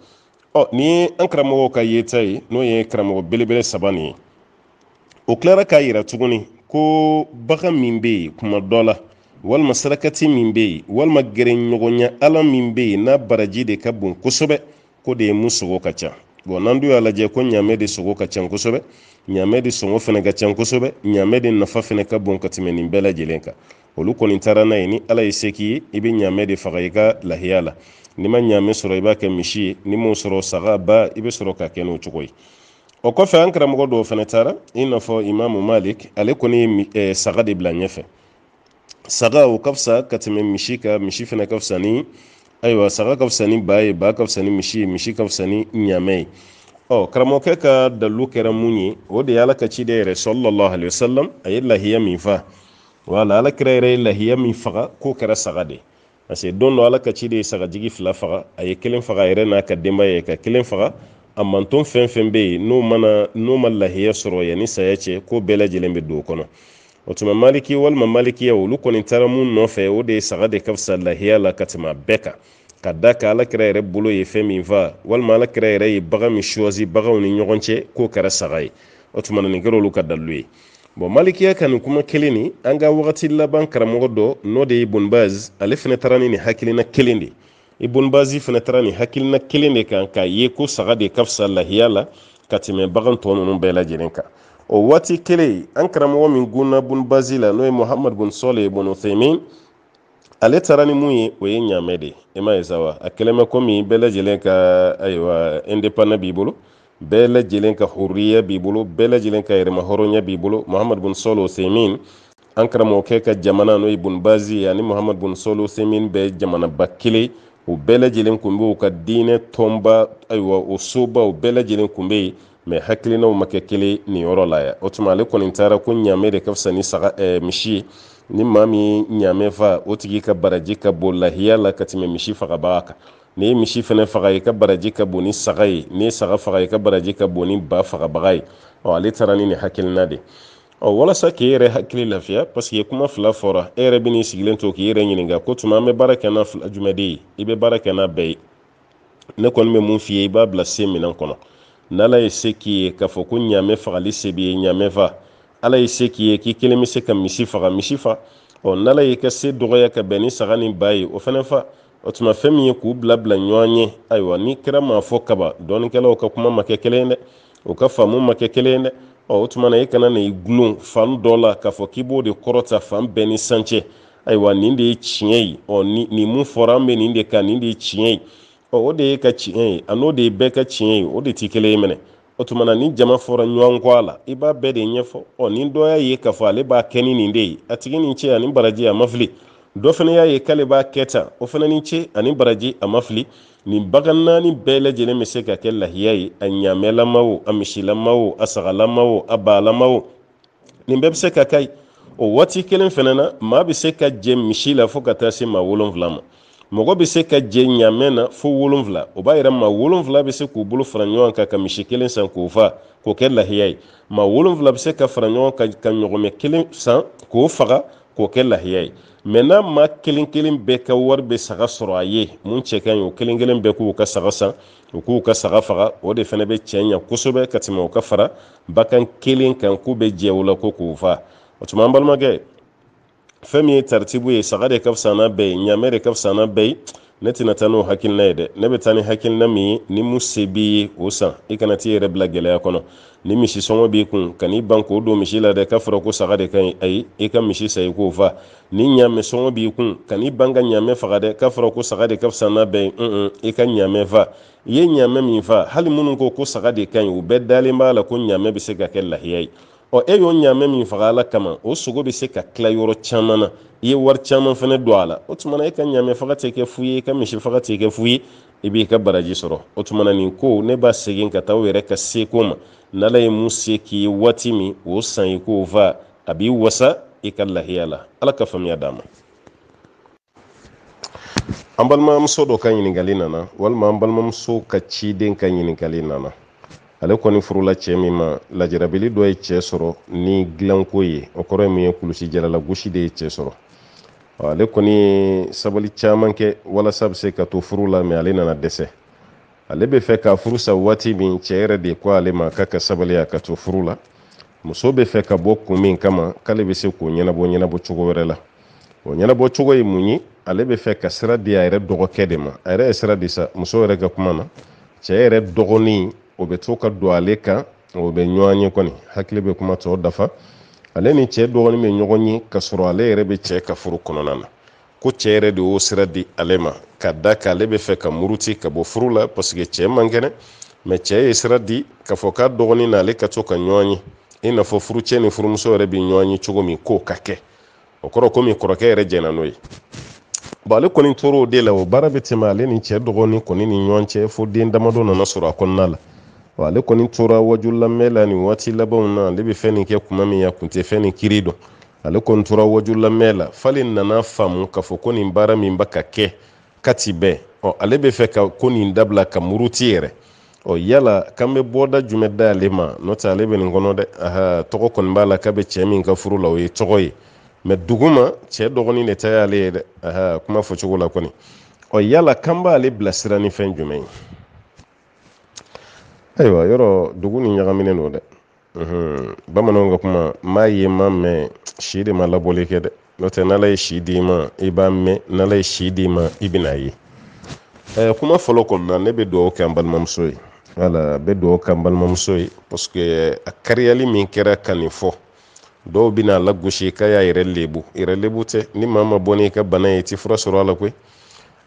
nin ye an karamɔgɔw ka yeta ye n'o ye karamɔgɔ belebele saba nin ye o tilara k'a yira tuguni ko bagan min bɛ yen kuma dɔ la walima sarakati min bɛ yen walima gɛrɛɲɔgɔnya ala min bɛ yen n'a baraji de ka bon kosɛbɛ ko de ye mun sogo ka ca n'an dun y'a lajɛ ko ɲaamɛ de sogo ka ca kosɛbɛ ɲaamɛ de sɔngɔ fana ka ca kosɛbɛ ɲaamɛ de nafa fana ka bon ka tɛmɛ nin bɛɛ lajɛlen kan olu kɔni taara n'a ye ni ala ye se k'i ye i bɛ ɲaamɛ de faga i ka lahiya la ni ma ɲaamɛ sɔrɔ i b'a kɛ misi ye ni m'o sɔrɔ saga ba i bɛ sɔrɔ ka kɛ n'o cogo ye o kɔfɛ an karamɔgɔ dɔw fana taara i n'a fɔ imamu malik ale kɔni ye saga de bila ɲɛfɛ saga o ka fisa ka tɛmɛ misi kan misi fana ka fisa ni ayiwa saga ka fisa ni ba ye ba ka fisa ni misi ye misi ka fisa ni ɲaamɛ ye karamɔgɔkɛ ka dalilu kɛra mun ye o de ye ala ka ciden yɛrɛ sallallahu alaihi wasallam a ye lahiya min fa wala ala kira yɛrɛ ye lahiya min faga k'o kɛra saga de parce que don dɔ ala ka ciden ye sagajigi fila faga a ye kelen faga a yɛrɛ n'a ka denbaya ye ka kelen faga a manton fɛn fɛn bɛ yen n'o ma lahiya sɔrɔ yanni saya cɛ ko bɛɛ lajɛlen bɛ don o kɔnɔ o tuma maliki walima malikiya olu kɔni taara mun nɔfɛ o de ye saga de ka fisa lahiya la ka tɛmɛ a bɛɛ kan ka da kan alakira yɛrɛ bolo ye fɛn min fa walima alakira yɛrɛ ye bagan min choisi baganw ni ɲɔgɔn cɛ k'o kɛra saga ye o tuma nin kɛra olu ka dalilu ye malikiya ka nin kuma kelen nin an ka wagati laban karamɔgɔ dɔ n'o de ye ibn baz ale fana taara ni nin hakilina kelen de ibn bazi fana taara nin hakilina kelen de kan k'a ye ko saga de ka fisa lahiya la ka tɛmɛ bagan tɔ ninnu bɛɛ lajɛlen kan o waati kelen an karamɔgɔ min gunna ibn bazi la n'o ye muhammad bin salih ibn uthaymin ale taara ni mun ye o ye ɲaamɛ de i ma ye sa wa a kɛlen bɛ komi bɛɛ lajɛlen ka ayiwa indépendant b'i bolo bɛɛ lajɛlen ka hurriya b'i bolo bɛɛ lajɛlen ka yɛrɛma hɔrɔnya b'i bolo muhammad bin salih uthaymin an karamɔgɔkɛ ka jamana n'o ye ibn bazi ani muhammad bin salih uthaymin bɛɛ jamanaba kelen o bɛɛ lajɛlen kun bɛ u ka diinɛ tɔnba ayiwa o soba o bɛɛ lajɛlen kun bɛ yen mɛ hakilinaw ma kɛ kelen nin yɔrɔ la yan o tuma ale kɔni taara ko ɲaamɛ de ka fisa ni saga misi ye ni maa min ɲaamɛ fa o tigi ka baraji ka bon lahiya la ka tɛmɛ misi fagabaga kan ni ye misi fana faga i ka baraji ka bon ni saga ye ni ye saga faga i ka baraji ka bon ni ba fagabaga ye ale taara ni nin hakilina de walasa k'i yɛrɛ hakili lafiya parce que kuma fila fɔra e yɛrɛ bɛ n'i sigilen to k'i yɛrɛ ɲininka ko tuma an bɛ baara kɛ n'a fila jumɛn de ye i bɛ baara kɛ n'a bɛɛ ye ne kɔni bɛ mun f'i ye i b'a bila se minɛn kɔnɔ n'ala ye se k'i ye k'a fɔ ko ɲaamɛ fagali se b'i ye ɲaamɛ fa ala ye se k'i ye k'i kelen bɛ se ka misi faga misi fa n'ala y'i ka se dɔgɔya ka bɛn ni saga ni ba ye o fana fa o tuma fɛn min ye k'u bila ɲɔgɔn ye ayiwa ni kɛra maa fɔ kaba dɔɔnikɛlaw ka kuma ma kɛ kelen ye dɛ o ka faamu ma kɛ kelen ye dɛ o tuma na e kana na i gulon fan dɔ la k'a fɔ k'i b'o de kɔrɔta fan bɛɛ ni sancɛ ayiwa nin de ye tiɲɛ ye ni mun fɔra an bɛ nin de kan nin de ye tiɲɛ ye o de ye ka tiɲɛ ye a n'o de ye bɛɛ ka tiɲɛ ye o de tɛ kelen ye minɛ o tuma na ni jama fɔra ɲɔgɔn kɔ a la i b'a bɛɛ de ɲɛfɔ ni dɔ y'a ye k'a fɔ ale b'a kɛ ni nin de ye a tigi ni ce ani baraji a ma fili dɔ fana y'a ye k'ale b'a kɛ tan o fana ni ce ani baraji a ma fili nin bagan naani bɛɛ lajɛlen bɛ se ka kɛ lahiya ye a ɲaamɛlama o a misilama o a sagalama o a baalama o nin bɛɛ bɛ se ka kɛ ye o waati kelen fana na maa bɛ se ka jɛ misi la fo ka taa se maa 7 ma mɔgɔ bɛ se ka jɛ ɲaamɛ na fo 7 o b'a yira maa 7 bɛ se k'u bolo fara ɲɔgɔn kan ka misi kelen san k'o fa k'o kɛ lahiya ye maa 7 bɛ se ka fara ɲɔgɔn kan ka ɲɔgɔmɛ kelen san k'o faga k'o kɛ lahiya ye mɛ n'a maa kelen kelen bɛɛ ka wari bɛ saga sɔrɔ a ye mun cɛ ka ɲi o kelen kelen bɛɛ k'u ka saga san u k'u ka saga faga o de fana bɛ cɛ ɲa kosɛbɛ ka tɛmɛ o ka fara bakan kelen kan k'u bɛ jɛ o la ko k'o fa o tuma an balimakɛ fɛn min ye taritibu ye saga de ka fisa n'a bɛɛ ye ɲaamɛ de ka fisa n'a bɛɛ ye ne tɛna taa n'o hakilina ye dɛ ne bɛ taa ni hakilina min ye ni mun se b'i ye o san i kana t'i yɛrɛ bila gɛlɛya kɔnɔ ni misi sɔngɔ b'i kun ka n'i ban k'o don misi la dɛ k'a fɔra ko saga de ka ɲi ayi i ka misi sa i k'o fa ni ɲaamɛ sɔngɔ b'i kun ka n'i ban ka ɲaamɛ faga dɛ k'a fɔra ko saga de ka fisa n'a bɛɛ ye i ka ɲaamɛ fa i ye ɲaamɛ min fa hali minnu ko saga de ka ɲi u bɛɛ dalen b'a la ko ɲaamɛ bɛ se ka kɛ lahiya ye e y'o ɲaamɛ min faga ala kama o sogo bɛ se ka tila yɔrɔ caman na i ye wari caman fana don a la o tuma na e ka ɲaamɛ faga tɛ kɛ fu ye i ka misi faga tɛ kɛ fu ye i b'i ka baraji sɔrɔ o tuma na nin ko ne b'a segin ka taa o yɛrɛ ka seko ma n'ala ye mun se k'i ye waati min o san i k'o fa a b'i wasa i ka lahiya la ala ka faamuya d'a ma an balimamuso dɔ ka ɲininkali nana walima an balimamuso ka ciden ka ɲininkali nana ale kɔni furula cɛ min ma lajarabili dɔ ye cɛ sɔrɔ ni dilanko ye o kɔrɔ ye mun ye kulusi jalala gosi de ye cɛ sɔrɔ ale kɔni ye sabali caman kɛ walasa bɛ se ka to furu la mɛ ale nana dɛsɛ ale bɛ fɛ ka furu sa waati min cɛ yɛrɛ de ko ale ma k'a ka sabali a ka to furu la muso bɛ fɛ ka bɔ kun min kama k'ale bɛ se k'o ɲɛnabɔ cogo wɛrɛ la o ɲɛnabɔ cogo ye mun ye ale bɛ fɛ ka sira di a yɛrɛ dɔgɔkɛ de ma a yɛrɛ ye sira di sa muso yɛrɛ ka kuma na cɛ yɛrɛ dɔgɔnin o bɛ to ka don ale kan o bɛ ɲɔgɔn ye kɔni hakili bɛ kuma tɔw dafa ale ni cɛ dɔgɔnin bɛ ɲɔgɔn ye ka sɔrɔ ale yɛrɛ bɛ cɛ ka furu kɔnɔna na ko cɛ yɛrɛ de y'o sira di ale ma ka da kan ale bɛ fɛ ka muruti ka bɔ furu la parce que cɛ man kɛnɛ mɛ cɛ ye sira di ka fɔ k'a dɔgɔnin na ale ka to ka ɲɔgɔn ye i n'a fɔ furucɛ ni furumuso yɛrɛ bɛ ɲɔgɔn ye cogo min k'o ka kɛ o kɔrɔ komi kɔrɔkɛ yɛrɛ jɛnna n'o ye bon ale kɔni tor'o de la o baara bɛ tɛmɛ ale ni cɛ dɔgɔnin kɔni ni ɲɔgɔn cɛ fo den damadɔ nana sɔrɔ a kɔnɔna la ale kɔni tora wajulalamɛ la nin waati labanw na ale bɛ fɛn nin kɛ kuma min a kun tɛ fɛn nin kiri dɔn ale kɔni tora wajulalamɛ la f'ale nana faamu k'a fɔ ko nin baara min bɛ ka kɛ kati bɛɛ ale bɛ fɛ ka ko nin dabila ka muruti yɛrɛ yala k'an bɛ bɔda jumɛn da ale ma n'o tɛ ale bɛ nin kɔnɔ dɛ tɔgɔ kɔni b'a la k'a bɛ cɛ min ka furu la o ye tɔgɔ ye mɛ duguma cɛ dɔgɔnin de ta y'ale ye dɛ kuma fɔcogo la kɔni yala k'an b'ale bilasira ni fɛn jumɛn ye ayiwa yɔrɔ dugu ni ɲagaminen don dɛ bamananw ka kuma m'a ye ma mɛn si de ma labɔli kɛ dɛ n'o tɛ n'ala ye si d'i ma i b'a mɛn n'ala ye si d'i ma i bɛn'a ye kuma fɔlɔ kɔnɔna ne bɛ dugawu kɛ an balimamuso ye wala bɛ dugawu kɛ an balimamuso ye parce que a kariyali min kɛra ka nin fɔ dɔw bɛna lagosi k'a y'a yɛrɛ lebu tɛ ni maa ma bɔ n'i ka bana ye i tɛ fura sɔrɔ a la koyi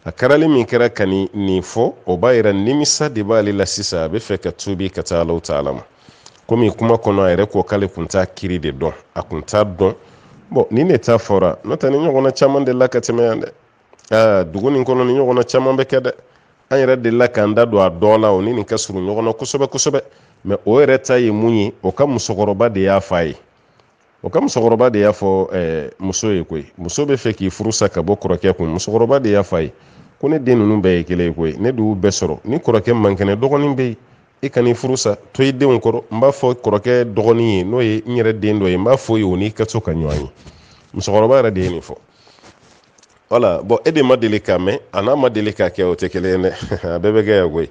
a karali min kɛra ka nin fɔ o b'a yira nimisa de b'ale la sisan a bɛ fɛ ka tuubi ka taa Alahu taala ma komi kuma kɔnɔ a yɛrɛ ko k'ale kun t'a kiri de dɔn a kun t'a dɔn bon ni ne ta fɔra n'o tɛ ni ɲɔgɔnna caman de la ka tɛmɛ yan dɛ dugu nin kɔnɔ ni ɲɔgɔnna caman bɛ kɛ dɛ an yɛrɛ de la k'an da don a dɔ la o ni nin ka surun ɲɔgɔn na kosɛbɛ kosɛbɛ mɛ o yɛrɛ ta ye mun ye o ka musokɔrɔba de y'a fɔ a ye o ka musokɔrɔba de y'a fɔ muso ye koyi muso bɛ fɛ k'i furu sa ka bɔ kɔrɔkɛ kun musokɔrɔba de y'a fɔ a ye ko ne den ninnu bɛɛ ye kelen ye koyi ne de y'u bɛɛ sɔrɔ ni kɔrɔkɛ man kɛnɛ dɔgɔnin bɛ yen i kan'i furu sa to i denw kɔrɔ n b'a fɔ kɔrɔkɛ dɔgɔnin ye n'o ye n yɛrɛ den dɔ ye n b'a fɔ ye o n'i ka to ka ɲɔgɔn ye musokɔrɔba yɛrɛ de ye nin fɔ voilà bon ede ma deli ka mɛn a n'a ma deli ka kɛ o tɛ kelen ye dɛ a bɛɛ bɛ kɛ yan koyi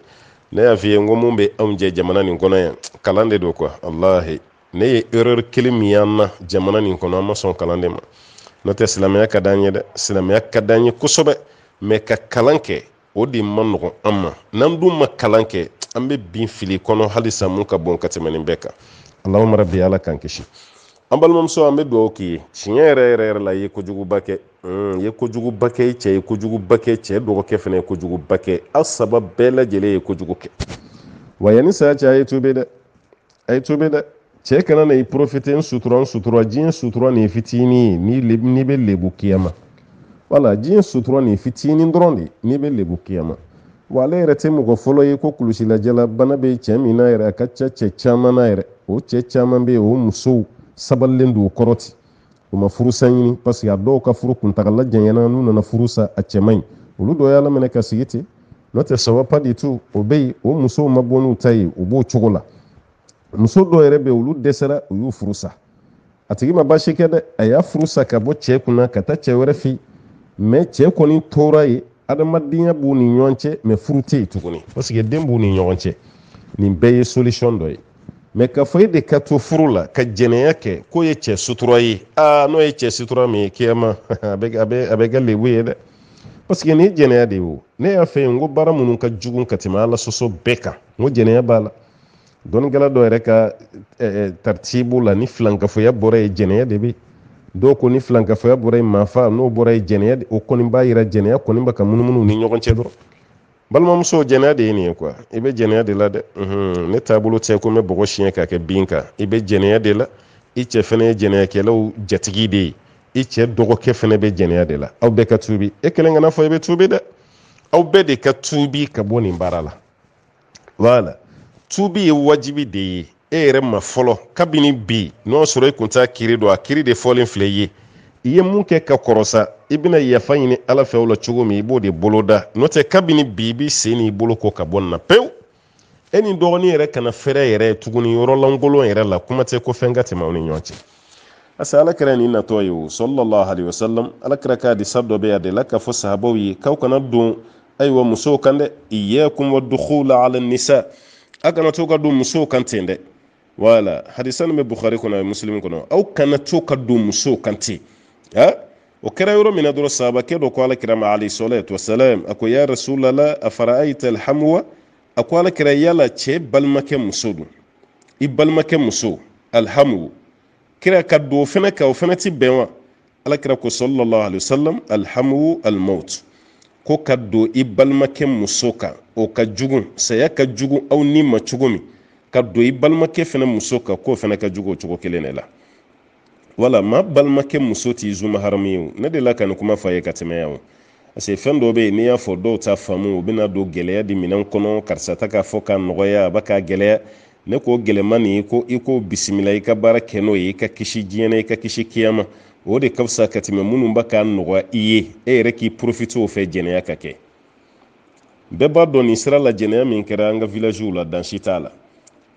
ne y'a f'i ye n ko mun bɛ anw jɛ jamana nin kɔnɔ yan kalan de don quoi walahi ne ye erreur kelen min y'an na jamana nin kɔnɔ an ma sɔn kalan de ma n'o tɛ silamɛya ka d'an ye dɛ silamɛya ka d'an ye kosɛbɛ mais ka kalan kɛ o de ma nɔgɔn an ma n'an dun ma kalan kɛ an bɛ bin fili kɔnɔ halisa mun ka bon ka tɛmɛ nin bɛɛ kan Allahumma rabbi ala k'an kisi an balimamuso an bɛ dugawu k'i ye tiɲɛ yɛrɛ la i ye kojuguba kɛ i ye kojuguba kɛ i cɛ ye kojuguba kɛ cɛ dɔgɔkɛ fana ye kojuguba kɛ aw saba bɛɛ lajɛlen ye kojugu kɛ wa yanni saya cɛ a ye tobe dɛ cɛ kana na i profite n sutura diɲɛ sutura nin fitinin n'i bɛ lebu kiyama wala diɲɛ sutura nin fitinin dɔrɔn de n'i bɛ lebu kiyama wa ale yɛrɛ tɛ mɔgɔ fɔlɔ ye ko kulusilajala bana bɛ cɛ min na yɛrɛ a ka ca cɛ caman na yɛrɛ o cɛ caman bɛ yen o musow sabalilen don o kɔrɔ ten o ma furusa ɲini parce que a dɔw ka furu kuntagala janyana n'u nana furusa a cɛ man ɲi olu dɔ y'a laminɛ ka sigi ten n'o tɛ ça va pas du tout o bɛ yen o musow ma bɔ n'u ta ye o b'o cogo la muso dɔw yɛrɛ bɛ yen olu dɛsɛra u y'u furusa a tigi ma baasi kɛ dɛ a y'a furusa ka bɔ cɛ kunna ka taa cɛ wɛrɛ fɛ mais cɛ kɔni tora yen adamadenya b'u ni ɲɔgɔn cɛ mais furu tɛ yen tuguni parce que den b'u ni ɲɔgɔn cɛ nin bɛɛ ye solution dɔ ye mais ka fɔ e de ka to furu la ka jɛnɛya kɛ k'o ye cɛ sutura ye n'o ye cɛ sutura min ye kiyama a bɛ kɛ lebu ye dɛ parce que nin ye jɛnɛya de ye o ne y'a fɛ yen n ko baara minnu ka jugu ka tɛmɛ ala sɔsɔ bɛɛ kan n ko jɛnɛya b'a la dɔnnikɛla dɔ yɛrɛ ka taritibu la ni filankafoya bɔra ye jɛnɛya de bɛ dɔw ko ni filankafoya bɔra ye maafa n'o bɔra ye jɛnɛya o kɔni b'a jira jɛnɛya kɔni bɛ ka munumunu ni ɲɔgɔn cɛ dɔrɔn balimamuso jɛnɛya de ye nin ye quoi i bɛ jɛnɛya de la dɛ ne taabolo tɛ ko n bɛ bɔgɔ siɲɛ ka kɛ bin kan i bɛ jɛnɛya de la i cɛ fana ye jɛnɛyakɛlaw jatigi de ye i cɛ dɔgɔkɛ fana bɛ jɛnɛya de la aw bɛɛ ka tuubi e kelen kana fɔ i bɛ tuubi dɛ aw bɛɛ de ka tuubi ka bɔ nin baara la voilà tuubi ye wajibi de ye e yɛrɛ ma fɔlɔ kabini bi n'o sɔrɔ i kun t'a kiri dɔn a kiri de fɔlen filɛ i ye i ye mun kɛ ka kɔrɔsa i bɛna yafa ɲini ala fɛ o la cogo min i b'o de boloda n'o tɛ kabini bi i b'i sen n'i bolo ko ka bɔ nin na pewu e ni dɔgɔnin yɛrɛ kana fɛrɛ yɛrɛ tuguni yɔrɔ lankolon yɛrɛ la kuma tɛ ko fɛn ka tɛmɛ aw ni ɲɔgɔn cɛ asa ala kɛra nin natɔ ye o sallallahu alaihi wasallam ala kɛra k'a di sa dɔ bɛ a de la k'a fɔ sahabaw ye k'aw kana don ayiwa musow kan dɛ iyyakum waddukhula ala nisa a kana to ka don musow kan ten dɛ wala hadisa nin bɛ bukhari kɔnɔ a muslim kɔnɔ aw kana to ka don musow kan ten o kɛra yɔrɔ min na dɔrɔn sahabakɛ dɔ ko ala kira ma alayhi salatu wasalam a ko ya rasulallah afara'ayta alhamwa a ko ala kira yala cɛ balimakɛ muso don i balimakɛ muso alhamu kira ka don o fɛnɛ kan o fɛnɛ ti bɛn wa ala kira ko sallallahu alaihi wasallam alhamu almaut ko ka don i balimakɛ muso kan o ka jugu saya ka jugu aw ni ma cogo min ka don i balimakɛ fɛnɛ muso kan k'o fɛnɛ ka jugu o cogo kelen de la wala ma balimakɛ muso t'i zuma haramu ye o ne de la ka nin kuma fɔ a ye ka tɛmɛ yan o parce que fɛn dɔw bɛ yen n'i y'a fɔ dɔw t'a faamu u bɛna don gɛlɛya di minɛn kɔnɔ karisa ta k'a fɔ k'a nɔgɔya a ba k'a gɛlɛya ne ko gɛlɛma nin ko i ko bisimila i ka baara kɛ n'o ye i ka kisi diɲɛ na i ka kisi kiyama o de ka fisa ka tɛmɛ minnu ba k'a nɔgɔya i ye e yɛrɛ k'i profite o fɛ jɛnɛya ka kɛ bɛɛ b'a dɔn nin sira la jɛnɛya min kɛra an ka villagew la dansi t'a la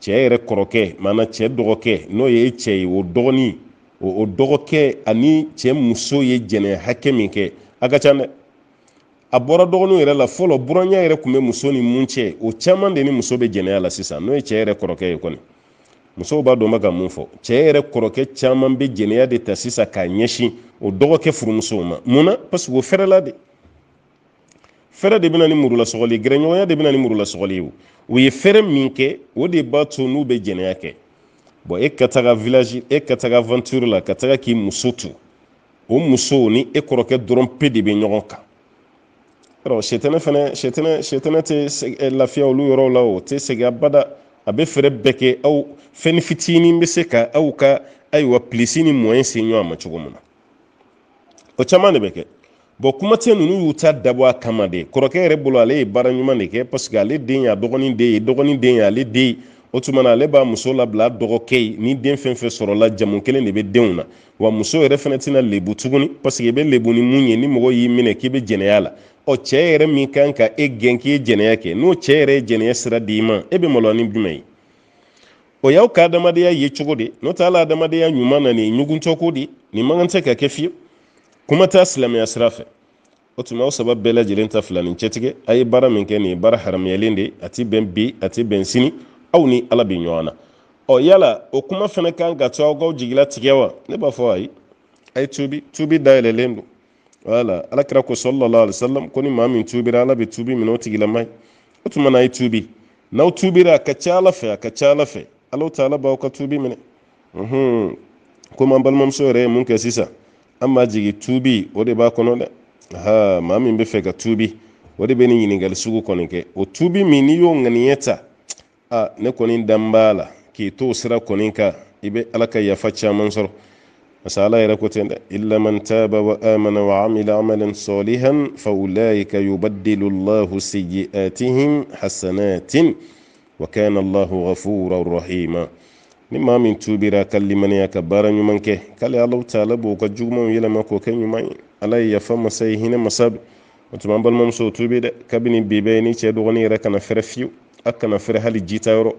cɛ yɛrɛ kɔrɔkɛ maana cɛ dɔgɔkɛ n'o ye cɛ ye o dɔgɔnin o dɔgɔkɛ ani cɛ muso ye jɛnɛya hakɛ min kɛ a ka ca dɛ a bɔra dɔgɔninw yɛrɛ la fɔlɔ buranya yɛrɛ tun bɛ muso ni mun cɛ o caman de ni muso bɛ jɛnɛya la sisan n'o ye cɛ yɛrɛ kɔrɔkɛ ye kɔni musow b'a dɔn bɛ ka mun fɔ cɛ yɛrɛ kɔrɔkɛ caman bɛ jɛnɛya de ta sisan k'a ɲɛsin o dɔgɔkɛ furumusow ma munna parce que o fɛrɛla de fɛrɛ de bɛna ni murulasɔgɔli gɛrɛɲɔgɔnya de bɛna ni murulasɔgɔli ye o ye fɛrɛ min kɛ o de b'a to n'u bɛ jɛnɛya kɛ bon e ka taga village e ka taga aventure la ka taga k'i muso to o muso ni e kɔrɔkɛ dɔrɔn pe de bɛ ɲɔgɔn kan alors shetana tɛ lafiya olu yɔrɔw la o tɛ segin abada a bɛ fɛrɛ bɛɛ kɛ aw fɛn fitinin bɛ se ka aw ka ayiwa pilisi ni moyen se ɲɔgɔn ma cogo min na o caman de bɛ kɛ bon kuma tɛ ninnu y'u ta dabɔ a kama de kɔrɔkɛ yɛrɛ bolo ale ye baara ɲuman de kɛ parce que ale den y'a dɔgɔnin den ye dɔgɔnin den ye ale den ye o tuma na ale b'a muso labila dɔgɔkɛ ye ni den fɛn fɛn sɔrɔla jamu kelen de bɛ denw na wa muso yɛrɛ fɛnɛ tɛna lebu tuguni parce que i bɛ lebu ni mun ye ni mɔgɔ y'i minɛ k'i bɛ jɛnɛya la cɛ yɛrɛ min kan ka e gɛn k'i ye jɛnɛya kɛ n'o cɛ yɛrɛ ye jɛnɛya sira d'i ma e bɛ maloya ni jumɛn ye o y'aw ka adamadenya ye cogo di n'o tɛ ala adamadenya ɲuman na nin ye ɲuguntɔ ko di nin man kan tɛ ka kɛ fiyewu kuma t'a silamɛya sira fɛ o tuma o sabab bɛɛ lajɛlen ta fila nin cɛtigɛ a ye baara min kɛ nin ye baara haramuyalen de a ti bɛn bi a ti bɛn sini aw ni ala bɛ ɲɔgɔn na yala o kuma fana kan ka to aw kaw jigila tigɛ wa ne b'a fɔ ayi a ye tubi dayɛlɛlen don wala alakira ko sallallahu alaihi wasallam ko ni maa min tubira ala bɛ tubi minɛ o tigilama ye o tuma na a ye tubi n'aw tubira a ka ca ala fɛ ala taala b'aw ka tubi minɛ komi an balimamuso yɛrɛ ye mun kɛ sisan an b'a jigi tubi o de b'a kɔnɔ dɛ maa min bɛ fɛ ka tubi o de bɛ ni ɲininkali sugu kɔni kɛ o tubi min n'i y'o ŋaniya ta ne kɔni dan b'a la k'i to sira kɔni kan i bɛ ala ka yafa caman sɔrɔ parce que ala yɛrɛ ko ten dɛ illa man taba wa amana wa amila amalan salihan fa ulaika yubaddilu Allahu sayyi'atihim hasanatin wa kana Allahu ghafuran rahima ni maa min tubira ka limaniya ka baara ɲuman kɛ k'ale ala taala b'o ka jugumanw yɛlɛma k'o kɛ ɲuman ye ala ye yafa masa ye hinɛ masa don o tuma an balimamuso tubi dɛ kabini bi bɛɛ ni cɛ dɔgɔnin yɛrɛ kana fɛrɛ fiyewu a kana fɛrɛ hali jita yɔrɔ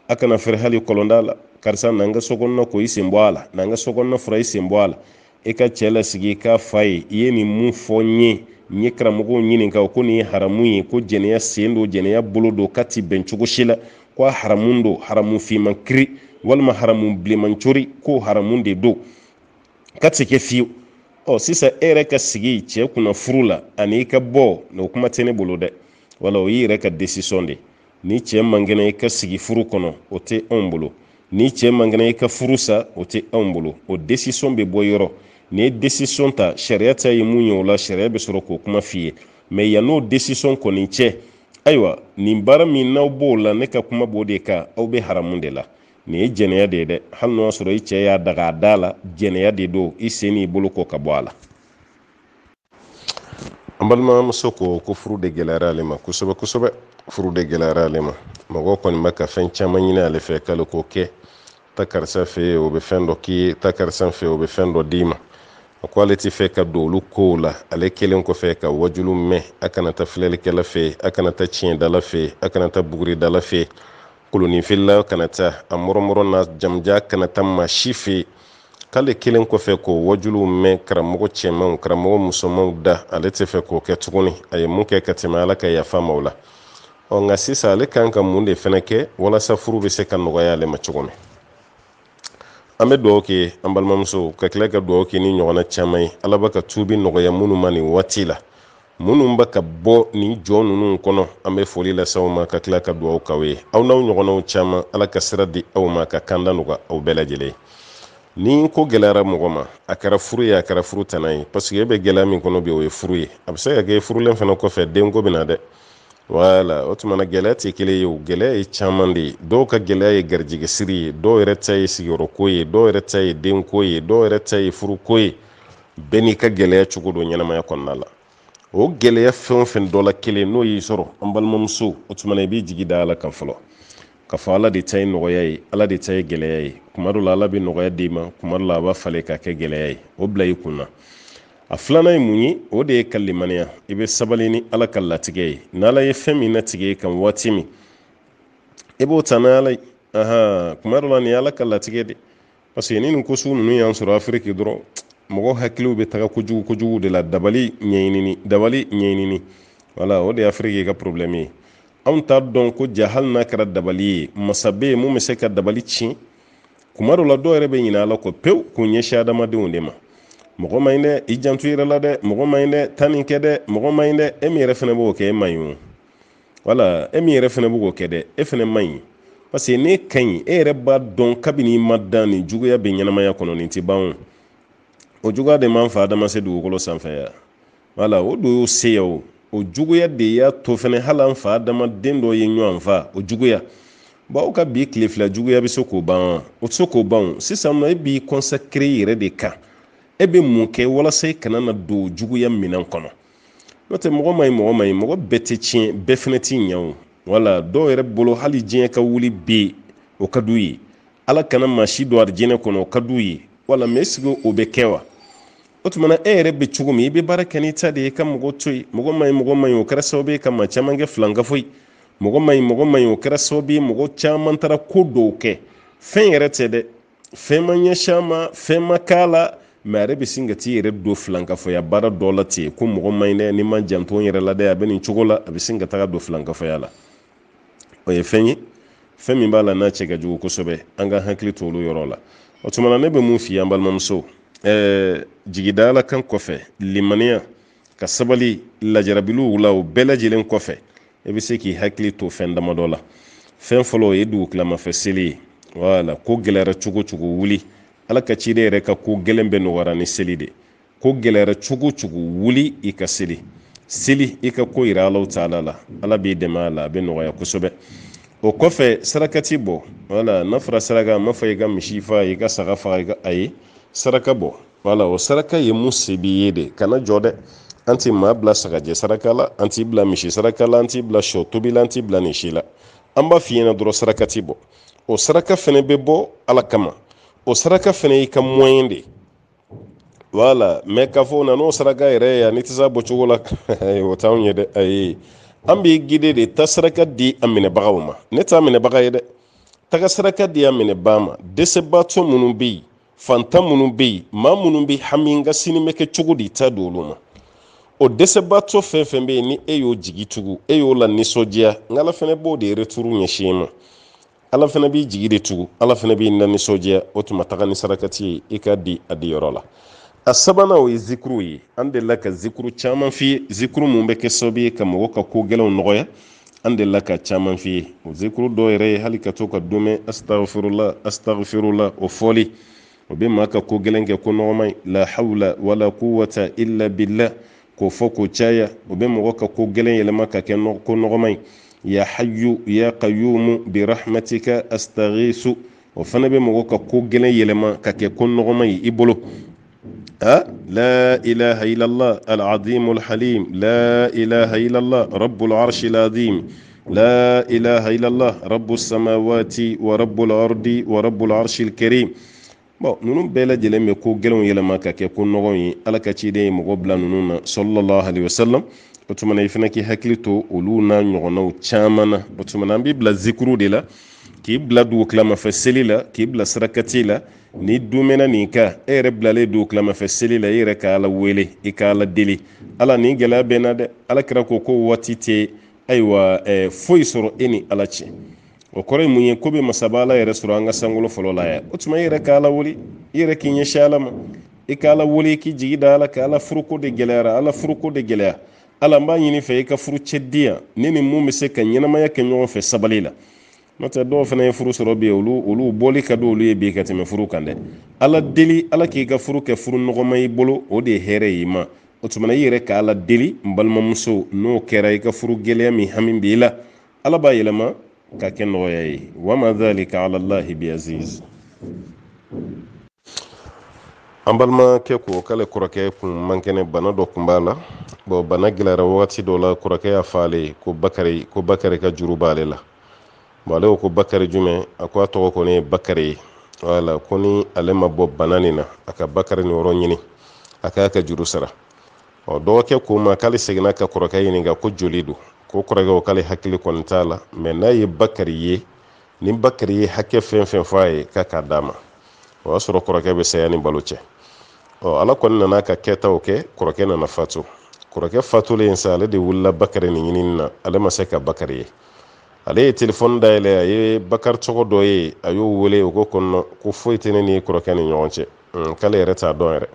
a kana fɛrɛ hali kɔlɔnda la karisa n'an ka sokɔnɔna ko i sen bɔ a la n'an ka sokɔnɔna fura i sen bɔ a la i ka cɛ lasigi i k'a fa ye i ye nin mun fɔ n ye karamɔgɔw ɲininka ko nin ye haramu ye ko jɛnɛya sen don jɛnɛya bolo don ka ti bɛn cogo si la ko a haramu don haramu fiman kiri walima haramu bilenman cori ko haramu de don ka ti kɛ fiyewu sisan e yɛrɛ ka sigi cɛ kunna furu la ani i ka bɔ o kuma tɛ ne bolo dɛ wala o y'i yɛrɛ ka décision de ni cɛ man kɛnɛ i ka sigi furu kɔnɔ o tɛ anw bolo ni cɛ man kɛnɛ i ka furu sa o tɛ anw bolo o décision bɛ bɔ yɔrɔ ni ye décision ta sariya ta ye mun ye o la sariya bɛ sɔrɔ k'o kuma f'i ye mais yan'o décision kɔni cɛ ayiwa nin baara min n'aw b'o la ne ka kuma b'o de kan aw bɛ haramu de la nin ye jɛnɛya de ye dɛ hali n'o y'a sɔrɔ i cɛ y'a daga a da la jɛnɛya de don i sen n'i bolo kɔ ka bɔ a la an balimamuso ko furu de gɛlɛyara ale ma kosɛbɛ kosɛbɛ furu de gɛlɛyara ale ma mɔgɔw kɔni bɛ ka fɛn caman ɲini ale fɛ k'ale k'o kɛ ta karisa fɛ o bɛ fɛn dɔ k'i ye ta karisa fɛ o bɛ fɛn dɔ d'i ma a ko ale tɛ fɛ ka don olu kow la ale kelen kɔfɛ ka wajulu mɛn a kana taa filɛlikɛla fɛ a kana taa tiɲɛdala fɛ a kana taa buguridala fɛ koloninfilila kana taa a mɔrɔmɔrɔ na jamuja kana taa maa si fɛ k'ale kelen kɔfɛ k'o wajuluw mɛn karamɔgɔ cɛmanw karamɔgɔ musomanw da ale tɛ fɛ k'o kɛ tuguni a ye mun kɛ ka tɛmɛ ala ka yafa ma o la nka sisan ale kan ka mun de fɛnɛ kɛ walasa furu bɛ se ka nɔgɔya ale ma cogo min an bɛ dugawu kɛ an balimamuso ka tila ka dugawu kɛ ni ɲɔgɔnna caman ye ala bɛ ka tuubi nɔgɔya minnu ma nin waati la minnu bɛ ka bɔ nin jɔ ninnu kɔnɔ an bɛ foli lase aw ma ka tila ka dugawu k'aw ye aw n'aw ɲɔgɔnnaw caman ala ka sira di aw ma ka kanda nɔgɔya aw bɛɛ lajɛlen ye ni ko gɛlɛyara mɔgɔ ma a kɛra furu ye a kɛra furu tana ye parce que e bɛ gɛlɛya min kɔnɔ bi o ye furu ye a bɛ se ka kɛ furulen fana kɔfɛ denko bɛ na dɛ wala o tuma na gɛlɛya tɛ kelen ye o gɛlɛya ye caman de ye dɔw ka gɛlɛya ye garijɛgɛ siri ye dɔw yɛrɛ ta ye sigiyɔrɔ ko ye dɔw yɛrɛ ta ye denko ye dɔw yɛrɛ ta ye furuko ye bɛɛ n'i ka gɛlɛya cogo don ɲɛnamaya kɔnɔna la o gɛlɛya fɛn o fɛn dɔ la kelen n'o y'i sɔrɔ an balimamuso o tuma na i b'i jigi da ala kan fɔlɔ ka fɔ ala de ta ye nɔgɔya ye ala de ta ye gɛlɛya ye kuma dɔ la ala bɛ nɔgɔya d'i ma kuma dɔ la a b'a falen k'a kɛ gɛlɛya ye o bila i kunna a filanan ye mun ye o de ye ka limaniya i bɛ sabali ni ala ka latigɛ ye n'ala ye fɛn min latigɛ i kan waati min i b'o ta n'ala ye kuma dɔ la nin ye ala ka latigɛ de parce que ni nin ko sugu ninnu y'an sɔrɔ afiriki dɔrɔn mɔgɔw hakiliw bɛ taga kojugu kojugu de la dabali ɲɛɲinini wala o de ye afiriki ka problème ye anw t'a dɔn ko ja hali n'a kɛra dabali ye masa bɛ yen mun bɛ se ka dabali tiɲɛ kuma dɔ la dɔw yɛrɛ bɛ ɲinɛ ala kɔ pewu k'u ɲɛsin adamadenw de ma mɔgɔ ma ɲi dɛ i janto yɛrɛ la dɛ mɔgɔ ma ɲi dɛ taa nin kɛ dɛ mɔgɔ ma ɲi dɛ e min yɛrɛ fana b'o kɛ e ma ɲi o wala e min yɛrɛ fana b'o kɛ dɛ e fana ma ɲi parce que n'e ka ɲi e yɛrɛ b'a dɔn kabini i ma dan nin juguya bɛ ɲɛnamaya kɔnɔ nin tɛ ban o juguya de m'an fa adama se dugukolo sanfɛ ya wala o do y'o se ya o juguya de y'a to fɛnɛ hali an fa adamaden dɔ ye ɲɔgɔn fa o juguya aw ka bi tile fila juguya bɛ se k'o ban o tɛ se k'o ban sisan nɔ e b'i consacrer i yɛrɛ de kan e bɛ mun kɛ walasa i kana na don juguya minɛn kɔnɔ n'o tɛ mɔgɔ ma ɲi mɔgɔ bɛɛ tɛ tiɲɛ bɛɛ fɛnɛ tɛ ɲɛ o wala dɔw yɛrɛ bolo hali diɲɛ ka wuli bi o ka d'u ye ala kana maa si don arijinɛ kɔnɔ o ka d'u ye wala mais est-ce que o bɛ kɛ wa o tuma na e yɛrɛ bɛ cogo min i bɛ baara kɛ n'i ta de ye ka mɔgɔ to yen mɔgɔ ma ɲi o kɛra sababu ye ka maa caman kɛ filankafo ye mɔgɔ ma ɲi o kɛra sababu ye mɔgɔ caman taara ko dɔw kɛ fɛn yɛrɛ tɛ dɛ fɛn ma ɲɛsin a ma fɛn ma k'a la mais a yɛrɛ bɛ sin ka t'i yɛrɛ don filankafɔya baara dɔ la ten ko mɔgɔ man ɲi dɛ ni ma janto n yɛrɛ la dɛ a bɛ nin cogo la a bɛ sin ka taga don filankafɔya la o ye fɛn ye fɛn min b'a la n'a cɛ ka jugu kosɛbɛ an ka hakili to olu yɔrɔ la o tuma na ne bɛ mun f'i ye an balimamuso jigida Ala kan kɔfɛ limaniya ka sabali lajarabiliw la o bɛɛ lajɛlen kɔfɛ e bɛ se k'i hakili to fɛn damadɔ la fɛn fɔlɔ o ye dugukilamafɛ seli ye wala ko gɛlɛyara cogo cogo wuli Ala ka ciden yɛrɛ ka ko gɛlɛn bɛ nɔgɔyara ni seli de ko gɛlɛyara cogo cogo wuli i ka seli i ka ko yira Alahu taala la Ala b'i dɛmɛ a la a bɛ nɔgɔya kosɛbɛ o kɔfɛ sarakati bɔ wala n'a fɔra saraka ma fɔ i ka misi faga i ka saga faga i ka ayi saraka bɔ wala o saraka ye mun se b'i ye de kana jɔ dɛ an ti maa bila sagajɛ saraka la an t'i bila misi saraka la an t'i bila sɔ tobi la an t'i bila nin si la an b'a f'i ɲɛna dɔrɔn sarakati bɔ o saraka fɛnɛ bɛ bɔ Ala kama o saraka fɛnɛ y'i ka moyen de wala mais k'a fɔ n'o saraka yɛrɛ ye ni tɛ se a bɔcogo la o t'anw ye dɛ ayi an b'i guider de ta saraka di a minɛbagaw ma ne t'a minɛbaga ye dɛ taga saraka di a minɛbaa ma dɛsɛbaatɔ minnu bɛ yen fantan minnu bɛ yen maa minnu bɛ hami n ka sini bɛ kɛ cogo di ta don olu ma o dɛsɛbaatɔ fɛn fɛn bɛ yen ni e y'o jigi tugu e y'o la nisɔndiya n Ala fɛnɛ b'o de retour ɲɛsin ma Ala fɛnɛ b'i jigi de tugu Ala fɛnɛ b'i la nisɔndiya o tuma taga ni sarakati ye i ka di a di yɔrɔ la a sabanan o ye zikuru ye an delila ka zikuru caman f'i ye zikuru mun bɛ kɛ sababu ye ka mɔgɔ ka ko gɛlɛnw nɔgɔya an delila ka caman f'i ye o zikuru dɔ yɛrɛ ye hali ka to ka domɛ astaghfirullah o fɔli o bɛ maa ka ko gɛlɛn kɛ ko nɔgɔman ye la hawla wala quwwata illa billah k'o fɔ k'o caya o bɛ mɔgɔ ka ko gɛlɛn yɛlɛma ka kɛ ko nɔgɔman ye ya hayyu ya qayyumu bi rahmatika astaghisu o fana bɛ mɔgɔ ka ko gɛlɛn yɛlɛma ka kɛ ko nɔgɔman ye i bolo لا إله إلا الله العظيم الحليم لا إله إلا الله رب العرش العظيم لا إله إلا الله رب السماوات ورب الأرض ورب العرش الكريم bon nunu bɛɛ lajɛlen bɛ ko gɛlɛnw yɛlɛma ka kɛ ko nɔgɔn ye Ala ka ciden ye mɔgɔ bila nunu na sallallahu alaihi wasallam o tuma na i fana k'i hakili to olu n'a ɲɔgɔnnaw caman na o tuma na an b'i bila zikuru de la k'i bila dugukilamafɛ seli la k'i bila sarakati la ni dumɛna nin ka e yɛrɛ bilalen dugukilamafɛ seli la i yɛrɛ ka Ala wele i ka Ala deli Ala nin gɛlɛya bɛ n na dɛ Ala kira ko waati tɛ ayiwa foyi sɔrɔ e ni Ala cɛ o kɔrɔ ye mun ye ko bɛ masaba Ala yɛrɛ sɔrɔ an ka sankolo fɔlɔ la yan o tuma i yɛrɛ ka Ala wele i yɛrɛ k'i ɲɛsin Ala ma i ka Ala wele k'i jigi da Ala ka Ala furuko de gɛlɛyara Ala furuko de gɛlɛya Ala n b'a ɲini fɛ i ka furu cɛ di yan ne ni mun bɛ se ka ɲɛnamaya kɛ ɲɔgɔn fɛ sabali la n'o tɛ dɔw fana ye furu sɔrɔ bi olu bɔli ka di olu ye bi ka tɛmɛ furu kan dɛ Ala deli Ala k'i ka furu kɛ furu nɔgɔma i bolo o de ye hɛrɛ y'i ma o tuma na i yɛrɛ ka Ala deli n balimamuso n'o kɛra i ka furu gɛlɛya min hami b'i la Ala b'a yɛlɛma ka kɛ nɔgɔya ye wa ma dhalika ala Allahi bi aziz an balimakɛ ko k'ale kɔrɔkɛ kun man kɛnɛ bana dɔ kun b'a la bon bana gɛlɛyara wagati dɔ la kɔrɔkɛ y'a fɔ ale ye ko Bakari ka juru b'ale la bon ale ko Bakari jumɛn a ko a tɔgɔ kɔni ye Bakari ye wala ko ni ale ma bɔ bana nin na a ka Bakari ni yɔrɔ ɲini a k'a ka juru sara dɔgɔkɛ ko ma k'ale seginna ka kɔrɔkɛ ɲininka ko joli don ko kɔrɔkɛ ko k'ale hakili kɔni t'a la mais n'a ye Bakari ye ni Bakari ye hakɛ fɛn fɛn fɔ a ye k'a d'a ma o y'a sɔrɔ kɔrɔkɛ bɛ saya ni balo cɛ Ala kɔni nana ka kɛtaw kɛ kɔrɔkɛ nana fatu kɔrɔkɛ fatulen sa ale de wulila Bakari ni ɲinini na ale ma se ka Bakari ye ale ye telefɔni dayɛlɛ a ye Bakari tɔgɔ dɔ ye a y'o wele o ko kɔnɔ ko foyi tɛ ne ni kɔrɔkɛ ni ɲɔgɔn cɛ k'ale yɛrɛ t'a dɔn yɛrɛ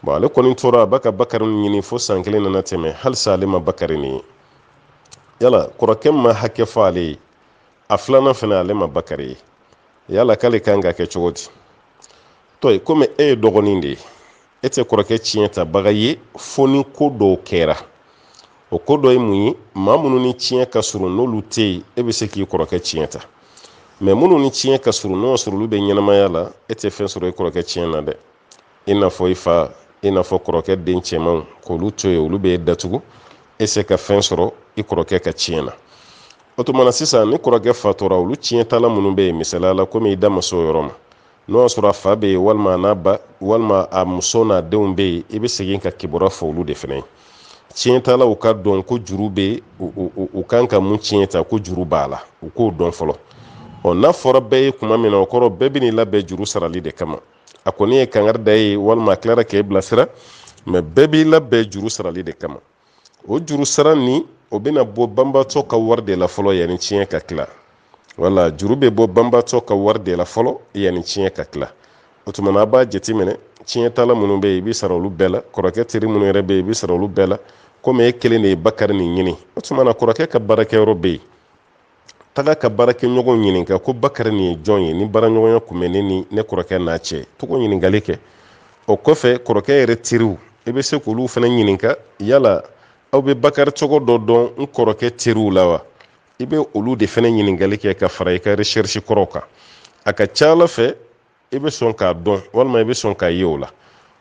bon ale kɔni tora a b'a ka Bakari ɲini fo san kelen nana tɛmɛ halisa ale ma Bakari ni ye yala kɔrɔkɛ ma hakɛ fɔ ale ye a filanan fana ale ma Bakari ye yala k'ale kan ka kɛ cogo di to komi e ye dɔgɔnin de ye e tɛ kɔrɔkɛ tiɲɛ tabaga ye fo ni ko dɔw kɛra o ko dɔ ye mun ye maa minnu ni tiɲɛ ka surun n'olu tɛ yen e bɛ se k'i kɔrɔkɛ tiɲɛ ta mais minnu ni tiɲɛ ka surun n'o sɔrɔ olu bɛ ɲɛnamaya la e tɛ fɛn sɔrɔ i kɔrɔkɛ tiɲɛ na dɛ i n'a fɔ i fa i n'a fɔ kɔrɔkɛ den cɛmanw k'olu to yen olu bɛ datugu e se ka fɛn sɔrɔ i kɔrɔkɛ ka tiɲɛ na o tuma na sisan ni kɔrɔkɛ fatura olu tiɲɛ tala minnu bɛ yen misaliya la komi i da ma se o yɔrɔ ma n'o y'a sɔrɔ a fa bɛ yen walima a n'a ba walima a muso n'a denw bɛ yen i bɛ segin ka kibaruya fɔ olu de fana ye tiɲɛ talaw ka dɔn ko juru bɛ u kan ka mun tiɲɛ ta ko juru b'a la u k'o dɔn fɔlɔ n'a fɔra bɛɛ ye kuma min na o kɔrɔ bɛɛ bɛ n'i labɛn juru sarali de kama a kɔni ye kangar da ye walima a tilara k'e bilasira mais bɛɛ b'i labɛn juru sarali de kama. O juru sara ni o bɛna bɔ banbatɔ ka wari de la fɔlɔ yanni tiɲɛ ka tila. Wala juru bɛ bɔ banbatɔ ka wari de la fɔlɔ yanni tiɲɛ ka tila. O tuma na a b'a jateminɛ tiɲɛ tala minnu bɛ yen i bɛ sara olu bɛɛ la, kɔrɔkɛ teri minnu yɛrɛ bɛ yen i bɛ sara olu bɛɛ la, komi e kelen de ye Bakari nin ɲini. O tuma na kɔrɔkɛ ka baarakɛyɔrɔ bɛ yen, taga ka baarakɛɲɔgɔn ɲininka ko Bakari nin ye jɔn ye, ni baaraɲɔgɔnya kun bɛ ne ni ne kɔrɔkɛ n'a cɛ, togo ɲininkali kɛ. O kɔfɛ kɔrɔkɛ yɛrɛ teriw i bɛ se k'olu fana ɲininka, yala aw bɛ Bakari cogo dɔ dɔn n kɔrɔkɛ teriw la wa? I bɛ olu de fana ɲininkali kɛ ka fara i ka recherche kɔrɔw kan. A ka ca Ala fɛ i bɛ sɔn k'a dɔn walima i bɛ sɔn k'a ye o la.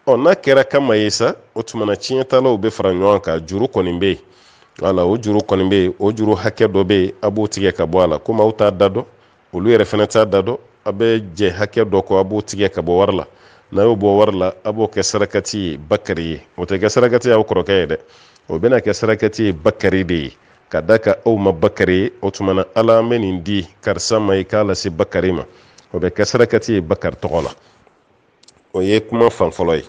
N'a kɛra kama ye sa, o tuma na tiɲɛtalaw bɛ fara ɲɔgɔn kan, juru kɔni bɛ yen. Wala o juru kɔni bɛ yen, o juru hakɛ dɔ bɛ yen a b'o tigɛ ka bɔ a la, komi aw t'a da dɔn olu yɛrɛ fana t'a da dɔn, a bɛ jɛ hakɛ dɔ kɔ a b'o tigɛ ka bɔ wari la. N'a y'o bɔ wari la a b'o kɛ sarakati ye Bakari ye, o tɛ kɛ sarakati ye aw kɔrɔkɛ ye dɛ, o bɛna kɛ sarakati ye Bakari de ye, ka da ka aw ma Bakari ye. O tuma na Ala an bɛ nin di karisa ma i k'a lase Bakari ma, o bɛ kɛ sarakati ye Bakari tɔgɔ la. O ye kuma fan fɔlɔ ye.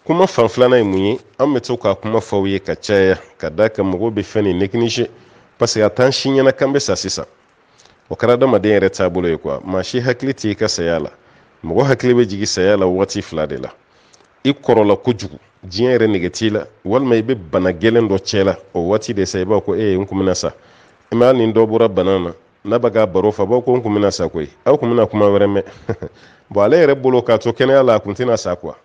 Kuma fan filanan ye mun ye? An bɛ to ka kuma fɔw ye ka caya, ka da ka mɔgɔw bɛ fɛn nin négliger parce que a t'an si ɲɛna k'an bɛ sa sisan. O kɛra adamaden yɛrɛ taabolo ye quoi, maa si hakili t'i ka saya la. Mɔgɔ hakili bɛ jigin saya la waati fila de la. I kɔrɔla kojugu, diɲɛ yɛrɛ nege t'i la, walima i bɛ bana gɛlɛn dɔ cɛ la, o waati de sa i b'a ko n kun bɛna sa. I m'a nin dɔ bɔra bana na, n'a bɛ ka baro fɔ a b'a ko n kun bɛna sa koyi, aw kun bɛna kuma wɛrɛ mɛn. Bon ale yɛrɛ bolo k'a to kɛnɛya la a kun tɛna sa quoi.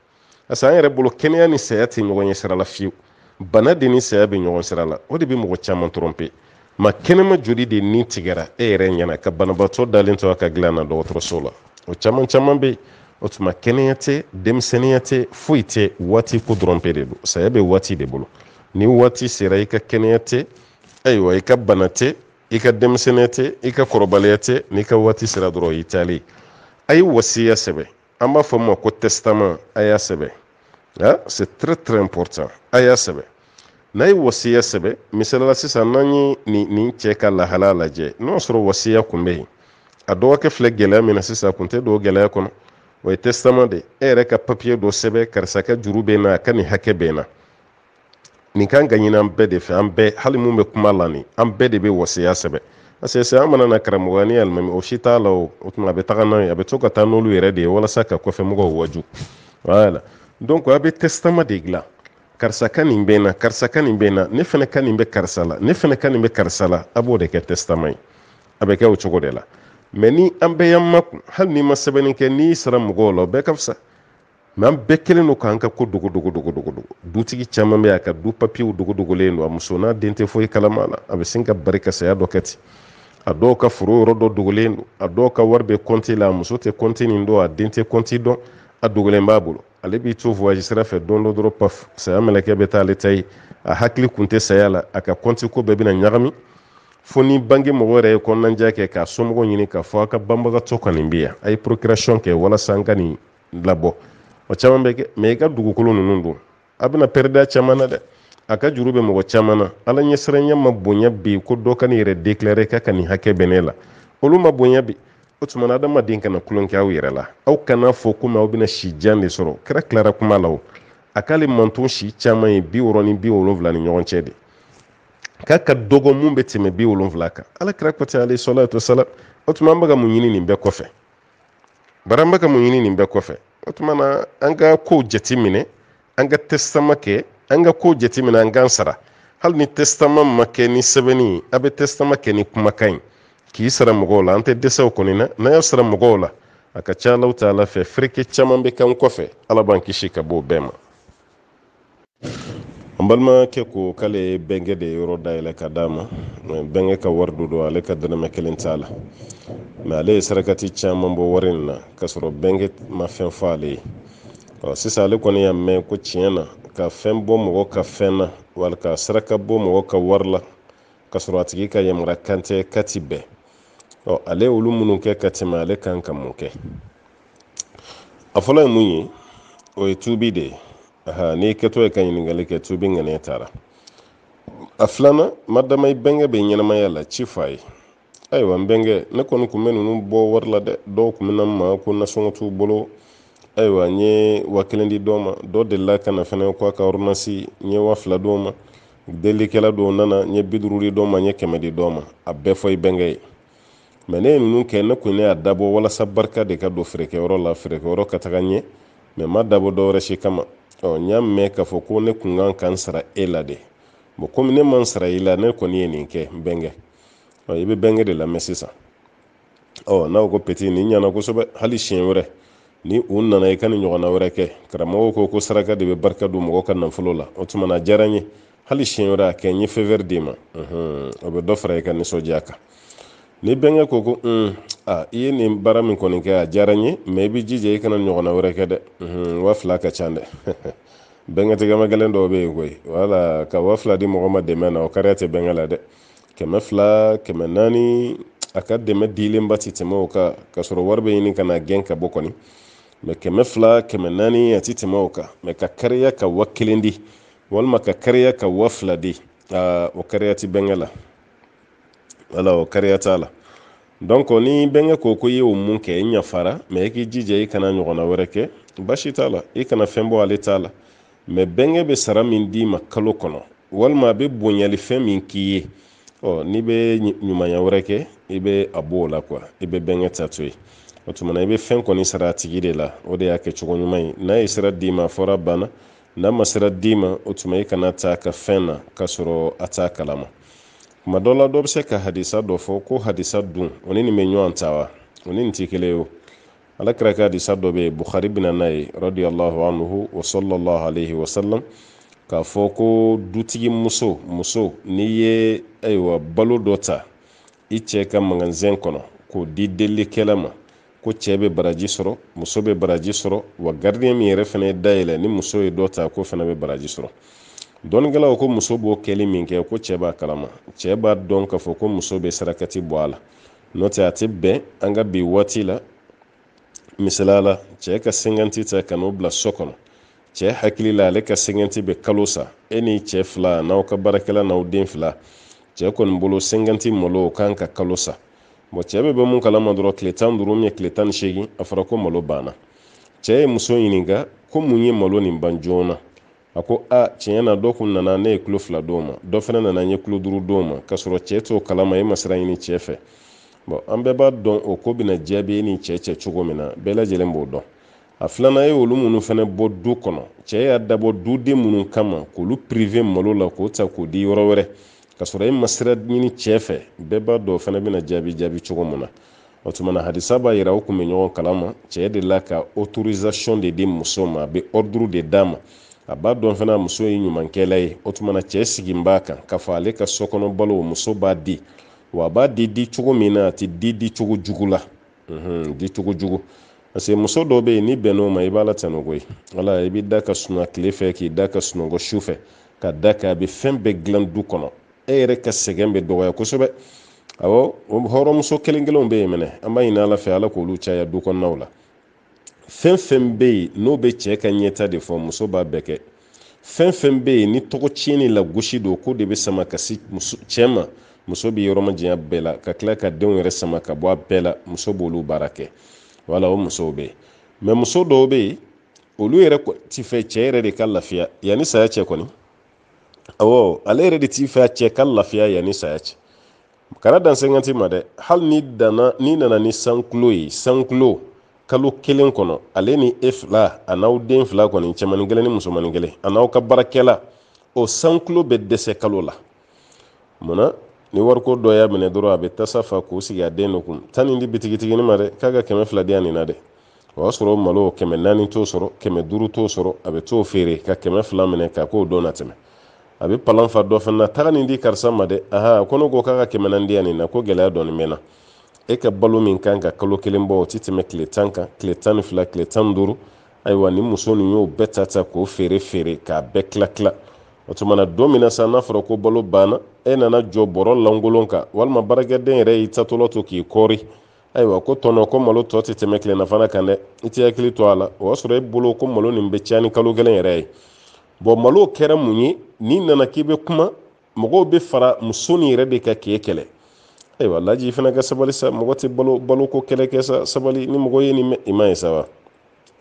Parce que an yɛrɛ bolo kɛnɛya ni saya tɛ ɲɔgɔn ɲɛ sira la fiyewu. Bana de ni saya bɛ ɲɔgɔn sira la, o de bɛ mɔgɔ caman tromper. Ma kɛnɛma joli de ni tigɛra e yɛrɛ ɲɛna ka banabaatɔ dalen to a ka dilan na dɔgɔtɔrɔso la. O caman caman bɛ yen, o tuma kɛnɛya tɛ, denmisɛnniya tɛ, foyi tɛ, waati ko dɔrɔn pe de don. Saya bɛ waati de bolo. Ni waati sera i ka kɛnɛya tɛ, ayiwa i ka bana tɛ, i ka denmisɛnniya tɛ, i ka kɔrɔbaliya tɛ, n'i ka waati sera dɔrɔn i taalen. A ye wasiya sɛbɛn, an b'a fɔ ma ko testament, a y'a sɛbɛn. C'est très très important, a y'a sɛbɛn. N'a ye wasiya sɛbɛn, misalila sisan n'an ye nin cɛ ka lahala lajɛ, n'o sɔrɔ wasiya kun bɛ yen, a dɔgɔkɛ filɛ gɛlɛya min na sisan a kun tɛ don gɛlɛya kɔnɔ, o ye testament de, e yɛrɛ ka papier dɔ sɛbɛn karisa ka juru bɛ n na, a ka nin hakɛ bɛ n na. Nin kan ka ɲini an bɛɛ de fɛ, an bɛɛ, hali mun bɛ kuma la nin, an bɛɛ de bɛ wasiya sɛbɛn. Parce que an mana na karamɔgɔya ni alimami o si t'a la o tuma a bɛ taga n'a ye, a bɛ to ka taa n'olu yɛrɛ de ye walasa ka kɔfɛ mɔgɔw waju. Voilà. Donc a bɛ testament de dilan. Karisa ka nin bɛ n na, karisa ka nin bɛ n na, ne fana ka nin bɛ karisa la, ne fana ka nin bɛ karisa la, a b'o de kɛ testament ye. A bɛ kɛ o cogo de la. Mais ni an bɛɛ y'an makun, hali n'i ma sɛbɛnni kɛ n'i sara mɔgɔw la o bɛɛ ka fisa. Mais an bɛɛ kelen don k'an ka ko dogo. Dutigi caman bɛ yen a ka du papiyew dogolen don, a muso n'a den tɛ foyi kalama la, a bɛ sin ka bari ka saya dɔ kɛ ten. A dɔw ka foro yɔrɔ dɔ dogolen don, a dɔw ka wari bɛ compte la, a muso tɛ compte nin dɔn, a den tɛ compte dɔn, a dogolen b'a bolo. Ale b'i to voyage sira fɛ don dɔ dɔrɔn paf, saya mɛlɛkɛ bɛ taa ale ta ye, a hakili kun tɛ saya la, a ka compte ko bɛɛ bɛna ɲagami. Fo ni banque mɔgɔ yɛrɛ ye kɔnɔnajɛ kɛ k'a somɔgɔw ɲini k'a fɔ a ka banbagatɔ ka nin bɛ yan, a ye procuration kɛ walasa an ka nin labɔ. O caman bɛ kɛ, mais i ka dugukolo ninnu don, a bɛna pɛrɛdiya caman na dɛ. A ka juru bɛ mɔgɔ caman na, ala ɲɛsiranya ma bonya bi ko dɔ ka nin yɛrɛ déclarer ka nin hakɛ bɛ ne la. Olu ma bonya bi. O tuma na adamaden kana tulon kɛ aw yɛrɛ la. Aw kana fɔ komi aw bɛna si jan de sɔrɔ, kɛra tilara kuma la o. A k'ale manton si caman ye 60 ni 70 ni ɲɔgɔn cɛ de. K'a ka dɔgɔ mun bɛ tɛmɛ 70 kan. Ala kira kɔtɛ alayhi salatu wasalam. O tuma an bɛ ka mun ɲini nin bɛɛ kɔfɛ. Bari an bɛ ka mun ɲini nin bɛɛ kɔfɛ. O tuma na an ka kow jate minɛ, an ka testament kɛ, an ka kow jate minɛ an k'an sara. Hali ni testament ma kɛ ni sɛbɛnni ye, a bɛ testament kɛ ni kumakan ye. K'i sara mɔgɔw la, an tɛ dɛsɛ o kɔni na, n'a y'a sara mɔgɔw la, a ka ca Alahu taala fɛ fereke caman bɛ k'an kɔfɛ, Ala b'an kisi ka bɔ o bɛɛ ma. An balimakɛ ko k'ale ye bɛnkɛ de yɔrɔ dayɛlɛ ka d'a ma, bɛnkɛ ka wari don ale ka dɔrɔmɛ 1 t'a la, mais ale ye sarakati caman bɔ wari in na k'a sɔrɔ bɛnkɛ ma fɛn fɔ ale ye. Sisan ale kɔni y'a mɛn ko tiɲɛ na ka fɛn bɔ mɔgɔ ka fɛn na wali ka saraka bɔ mɔgɔ ka wari la k'a sɔrɔ a tigi ka yamaruya kan tɛ k'a ti bɛn. Ale olu minnu kɛ ka tɛmɛ ale kan ka mun kɛ? A fɔlɔ ye mun ye? O ye tuubi de ye. N'i kɛtɔ ye ka ɲininkali kɛ tuubi ŋaniya taara. A filanan, madama i bɛnkɛ bɛ ɲɛnamaya la, ci f'a ye. Ayiwa n bɛnkɛ, ne kɔni kun bɛ ninnu bɔ wari la dɛ, dɔw kun bɛ na ma ko nasɔngɔ t'u bolo, ayiwa n ye wa kelen di dɔ ma, dɔ delila ka na fɛnɛ ko a ka ordonnance n ye wa fila d'o ma, delikɛla dɔw nana n ye 50 di dɔ ma, n ye 100 di dɔ ma, a bɛɛ fɔ i bɛnkɛ ye. mɛ ne ye ninnu kɛ ne kun ne y'a dabɔ walasa barika de ka don feerekɛyɔrɔ la, feerekɛyɔrɔ ka taga ɲɛ, mɛ ma dabɔ dɔwɛrɛ si kama. n y'a mɛn k'a fɔ ko ne kun kan ka n sara e la de. bon komi ne ma n sara i la, ne kɔni ye nin kɛ n bɛnkɛ. i bɛ bɛnkɛ de lamɛn sisan. n'aw ko peti nin ɲana kosɛbɛ, hali siɲɛ wɛrɛ ni u nana i ka nin ɲɔgɔnna wɛrɛ kɛ, karamɔgɔ ko saraka de bɛ barika don mɔgɔ ka nafolo la, o tuma na diyara n ye, hali siɲɛ wɛrɛ a kɛ n ye faveur d'i ma, o bɛ dɔ fara i ka nisɔndiya kan. ni bɛnkɛ ko i ye nin baara min kɔni kɛ a diyara n ye, mɛ i bɛ jija i kana ɲɔgɔnna wɛrɛ kɛ dɛ, wa fila ka ca dɛ. bɛnkɛ tigɛma gɛlɛn dɔw bɛ yen koyi, wala ka wa fila di mɔgɔ ma dɛmɛ na, o kariya tɛ bɛnkɛ la dɛ. 200 400 a ka dɛmɛ dilenba tɛ tɛmɛ o kan, ka sɔrɔ wari bɛ ɲini ka na gɛn ka bɔ kɔni, mɛ 200 400 a tɛ tɛmɛ o kan, mɛ ka kariya ka wa kelen di walima ka kariya ka wa fila di, o kariya tɛ bɛnkɛ la, wala o kariya t'a la. donc ni bɛnkɛ ko i ye o mun kɛ i ɲafara, mɛ i k'i jija i kana ɲɔgɔnna wɛrɛ kɛ, basi t'a la, i kana fɛn bɔ ale t'a la. mɛ bɛnkɛ bɛ sara min d'i ma kalo kɔnɔ, walima a bɛ bonyali fɛn min k'i ye, n'i bɛ ɲumanya wɛrɛ kɛ i bɛ a bɔ o la quoi, i bɛ bɛnkɛ ta to yen. o tuma na i bɛ fɛn kɔni sara a tigi de la, o de y'a kɛ cogo ɲuman ye. n'a ye sira d'i ma, fɔra banna. n'a ma sira d'i ma, o tuma i kana ta a ka fɛn na k'a sɔrɔ a t'a kalama. kuma dɔ la dɔ bɛ se ka hadisa dɔ fɔ ko hadisa dun o ni nin bɛ ɲɔgɔn ta wa, o ni nin tɛ kelen ye o. alakira ka hadisa dɔ bɛ yen, Bukhari bɛ na n'a ye radiyallahu anhu wa sallallahu alayhi wa sallam, k'a fɔ ko dutigi muso n'i ye ayiwa balo dɔ ta i cɛ ka magasin kɔnɔ k'o di delikɛla ma, ko cɛ bɛ baraji sɔrɔ, muso bɛ baraji sɔrɔ, wa gardien min yɛrɛ fana ye dayɛlɛ ni muso ye dɔ ta ko fana bɛ baraji sɔrɔ. dɔnnikɛlaw ko muso b'o kɛli min kɛ ko cɛ b'a kalama, cɛ b'a dɔn k'a fɔ ko muso bɛ sarakati bɔ a la. n'o tɛ a tɛ bɛn an ka bi waati la, misala la cɛ ka 50 ta ka n'o bila so kɔnɔ, cɛ hakili la ale ka 50 bɛ kalo sa, e ni cɛ fila n'aw ka baarakɛla n'aw den fila, cɛ kɔni bolo 50 malo kan ka kalo sa. bon cɛ bɛ mun kalama dɔrɔn tile 15 mais tile 18 a fɔra ko malo banna. cɛ ye muso ɲininka ko mun ye malo nin ban joona, a ko tiɲɛ na dɔ kun nana ne ye kilo 2 d'o ma, dɔ fana nana n ye kilo 5 d'o ma, ka sɔrɔ cɛ t'o kalama, e ma sira ɲini cɛ fɛ. bon an bɛɛ b'a dɔn o ko bɛna jaabi e ni cɛ cogo min na, bɛɛ lajɛlen b'o dɔn. a filanan ye olu minnu fana bɔ du kɔnɔ, cɛ y'a dabɔ duden minnu kama k'olu privé malo la k'o ta k'o di yɔrɔ wɛrɛ, ka sɔrɔ e ma sira ɲini cɛ fɛ, bɛɛ b'a dɔn o fana bɛna jaabi cogo min na. o tuma na hadisa b'a yira o kun bɛ ɲɔgɔn kalama, cɛ de la ka autorisation de di muso ma, a bɛ ordre de d'a ma, a b'a dɔn fana muso ye ɲumankɛla ye. o tuma na cɛ sigin b'a kan k'a fɔ ale ka sokɔnɔ balo muso b'a di, wa a b'a di cogo min na a tɛ di cogo jugu la, di cogo jugu. parce que muso dɔw bɛ yen ni bɛnn'o ma i b'a la tɛnɛ koyi, wala i bɛ da ka sunɔgɔ tile fɛ k'i da ka sunɔgɔ su fɛ, ka da ka a bɛ fɛn bɛɛ dilan du kɔnɔ, e yɛrɛ ka sɛgɛn bɛ dɔgɔya kosɛbɛ. awɔ hɔrɔnmuso kelen kelenw bɛ yen mɛnɛ, an b'a ɲini ala fɛ ala k'olu caya du kɔnɔnaw la. fɛn bɛ yen n'o bɛ cɛ ka ɲɛta de fɔ, muso b'a bɛɛ kɛ. fɛn bɛ yen ni tɔgɔ tiɲɛni la gosi don ko de bɛ sama ka se cɛ ma, muso bɛ yɔrɔ ma janya bɛɛ la, ka tila ka denw yɛrɛ sama ka bɔ a bɛɛ la, muso b'olu baara kɛ. wala o musow bɛ yen. mɛ muso dɔw bɛ yen olu yɛrɛ ti fɛ cɛ yɛrɛ de ka lafiya yanni saya cɛ kɔni. awɔ ale yɛrɛ de ti fɛ cɛ ka lafiya yanni saya cɛ. kana dan 50 ma dɛ, hali ni nana ni sankulo ye, sankulo kalo 1 kɔnɔ, ale ni e fila a n'aw den fila kɔni, cɛmanin 1 ni musomanin 1, a n'aw ka baarakɛla, o sankulo bɛ dɛsɛ kalo la. munna ni wariko dɔ y'a minɛ dɔrɔn a bɛ tasa fa k'o sigi a den dɔ kun, taa nin di bitigitigi ma dɛ, k'a ka 200 di yan nin na dɛ. o y'a sɔrɔ malo 400 t'o sɔrɔ, 500 t'o sɔrɔ, a bɛ t'o feere ka 200 minɛ k'a k'o don na tɛmɛ. a bɛ palan fa dɔ fana na, taga nin di karisa ma dɛ, ko ne ko k'a ka 400 di yan nin na, ko gɛlɛya dɔɔni bɛ na. e ka balo min kan ka kalo 1 bɔ o tɛ tɛmɛ tile 10 kan, tile 12, tile 15. ayiwa ni muso nin y'o bɛɛ ta k'o feere k'a bɛɛ tila. o tuma na don min na sa n'a fɔra ko balo banna, e nana jɔ bɔrɔ lankolon kan, walima baarakɛden yɛrɛ y'i tatɔla to k'i kɔri, ayiwa ko tɔnɔ ko malo tɔ tɛ tɛmɛ tile nafana kan dɛ, i tɛ hakili to a la, o y'a sɔrɔ e bolo ko malo nin bɛ caya ni kalo 1 yɛrɛ ye. bon malo kɛra mun ye, n'i nana k'i bɛ kuma, mɔgɔw bɛ fara muso nin yɛrɛ de ka k'e kɛlɛ. ayiwa laji fana ka sabali sa, mɔgɔ tɛ balo ko kɛlɛ kɛ sa, sabali ni mɔgɔ ye nin mɛn i ma ye sa wa.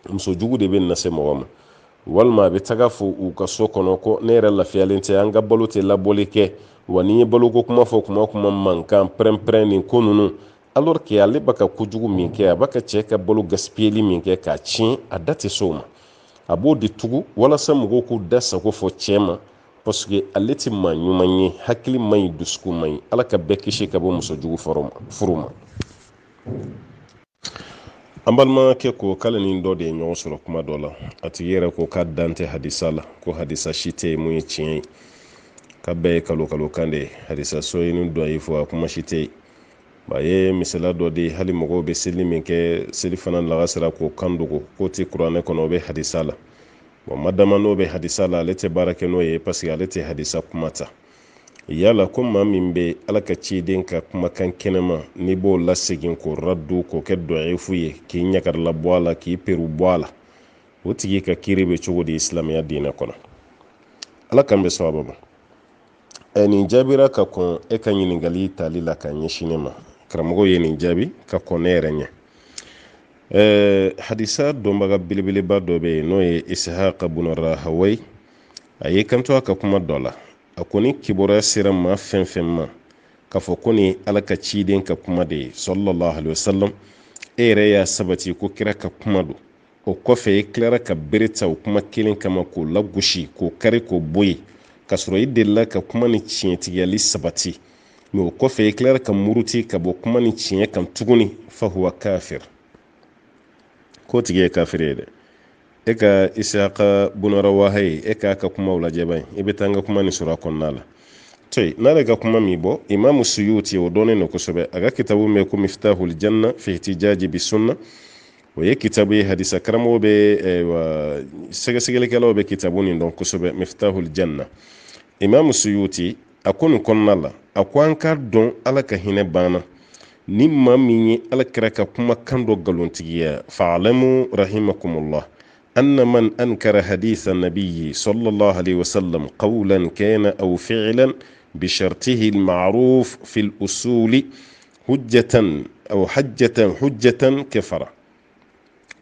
muso jugu de bɛ na se mɔgɔ ma walima a bɛ taga fo u ka so kɔnɔ ko ne yɛrɛ lafiyalen tɛ an ka balo tɛ labɔli kɛ wa ni ye baloko kuma fɔ kuma mankan pɛrɛn-pɛrɛn nin ko ninnu alors que ale bɛ ka kojugu min kɛ a bɛ ka cɛ ka balo gaspiller min kɛ k'a tiɲɛ a da tɛ se o ma a b'o de tugu walasa mɔgɔw k'u da sago fɔ cɛ ma parce que ale tɛ maa ɲuman ye hakili man ɲi dusukun man ɲi ala ka bɛɛ kisi ka bɔ muso jugu furu ma an balimakɛ ko k'ale ni dɔ de ye ɲɔgɔn sɔrɔ kuma dɔ la a tigi yɛrɛ ko k'a dan tɛ hadisa la ko hadisa si tɛ mun ye tiɲɛ ye ka bɛɛ ye kalo kan de ye hadisa so ye ni dɔ ye fɔ a kuma si tɛ yen a ye misala dɔ de hali mɔgɔw bɛ seli min kɛ seli fana laga sera k'o kan dogo k'o tɛ kuranɛ kɔnɔ o bɛ hadisa la bon madama n'o bɛ hadisa la ale tɛ baara kɛ n'o ye parce que ale tɛ hadisa kuma ta yala ko maa min bɛ ala ka ciden ka kumakan kɛnɛma n'i b'o lasegin k'o raddu k'o kɛ dɔɛfu ye k'i ɲagarila bɔ a la k'i peru bɔ a la o tigi ka kiiri bɛ cogo di silamɛya diinɛ kɔnɔ ala kan bɛ sababa ma nin jaabira ka kɔn e ka ɲininkali tali la ka ɲɛsin ne ma karamɔgɔ ye nin jaabi ka kɔn ne yɛrɛ ɲɛ hadisa dɔnbaga belebeleba dɔ bɛ yen n'o ye Ishaqa bun Rahawai a ye kanto a ka kuma dɔ la a ko ni kibaruya sera maa fɛn fɛn ma k'a fɔ ko ni ala ka ciden ka kuma de ye sallallahu alaihi wasallam e yɛrɛ y'a sabati ko kira ka kuma don o kɔfɛ e tilara ka bere ta o kuma kelen kama k'o lagosi k'o kari k'o bɔ yen ka sɔrɔ i delila ka kuma ni tiɲɛtigiyali sabati mais o kɔfɛ e tilara ka muruti ka bɔ kuma ni tiɲɛ kan tuguni fahuwa kafir ko tigi ye kafiri ye dɛ e ka Ishaqa bun Rahawai e ka kuma lajɛ ban i bɛ taa n ka kuma ni sɔrɔ a kɔnɔna la toyi n'ale ka kuma min bɔ Imam Suyuti o dɔnnen don kosɛbɛ a ka kitabu bɛ ko Miftahul Janna fi ihtijaji bi sunna o ye kitabu ye hadisa karamɔgɔ bɛ sɛgɛsɛgɛlikɛlaw bɛ kitabu nin dɔn kosɛbɛ Miftahul Janna Imam Suyuti a ko nin kɔnɔna la a ko an ka dɔn ala ka hinɛ banna ni maa min ye ala kira ka kumakan dɔ galontigiya fa'alamu rahimakumullah أن من أنكر حديث النبي صلى الله عليه وسلم قولا كان أو فعلا بشرطه المعروف في الأصول حجة أو حجة كفر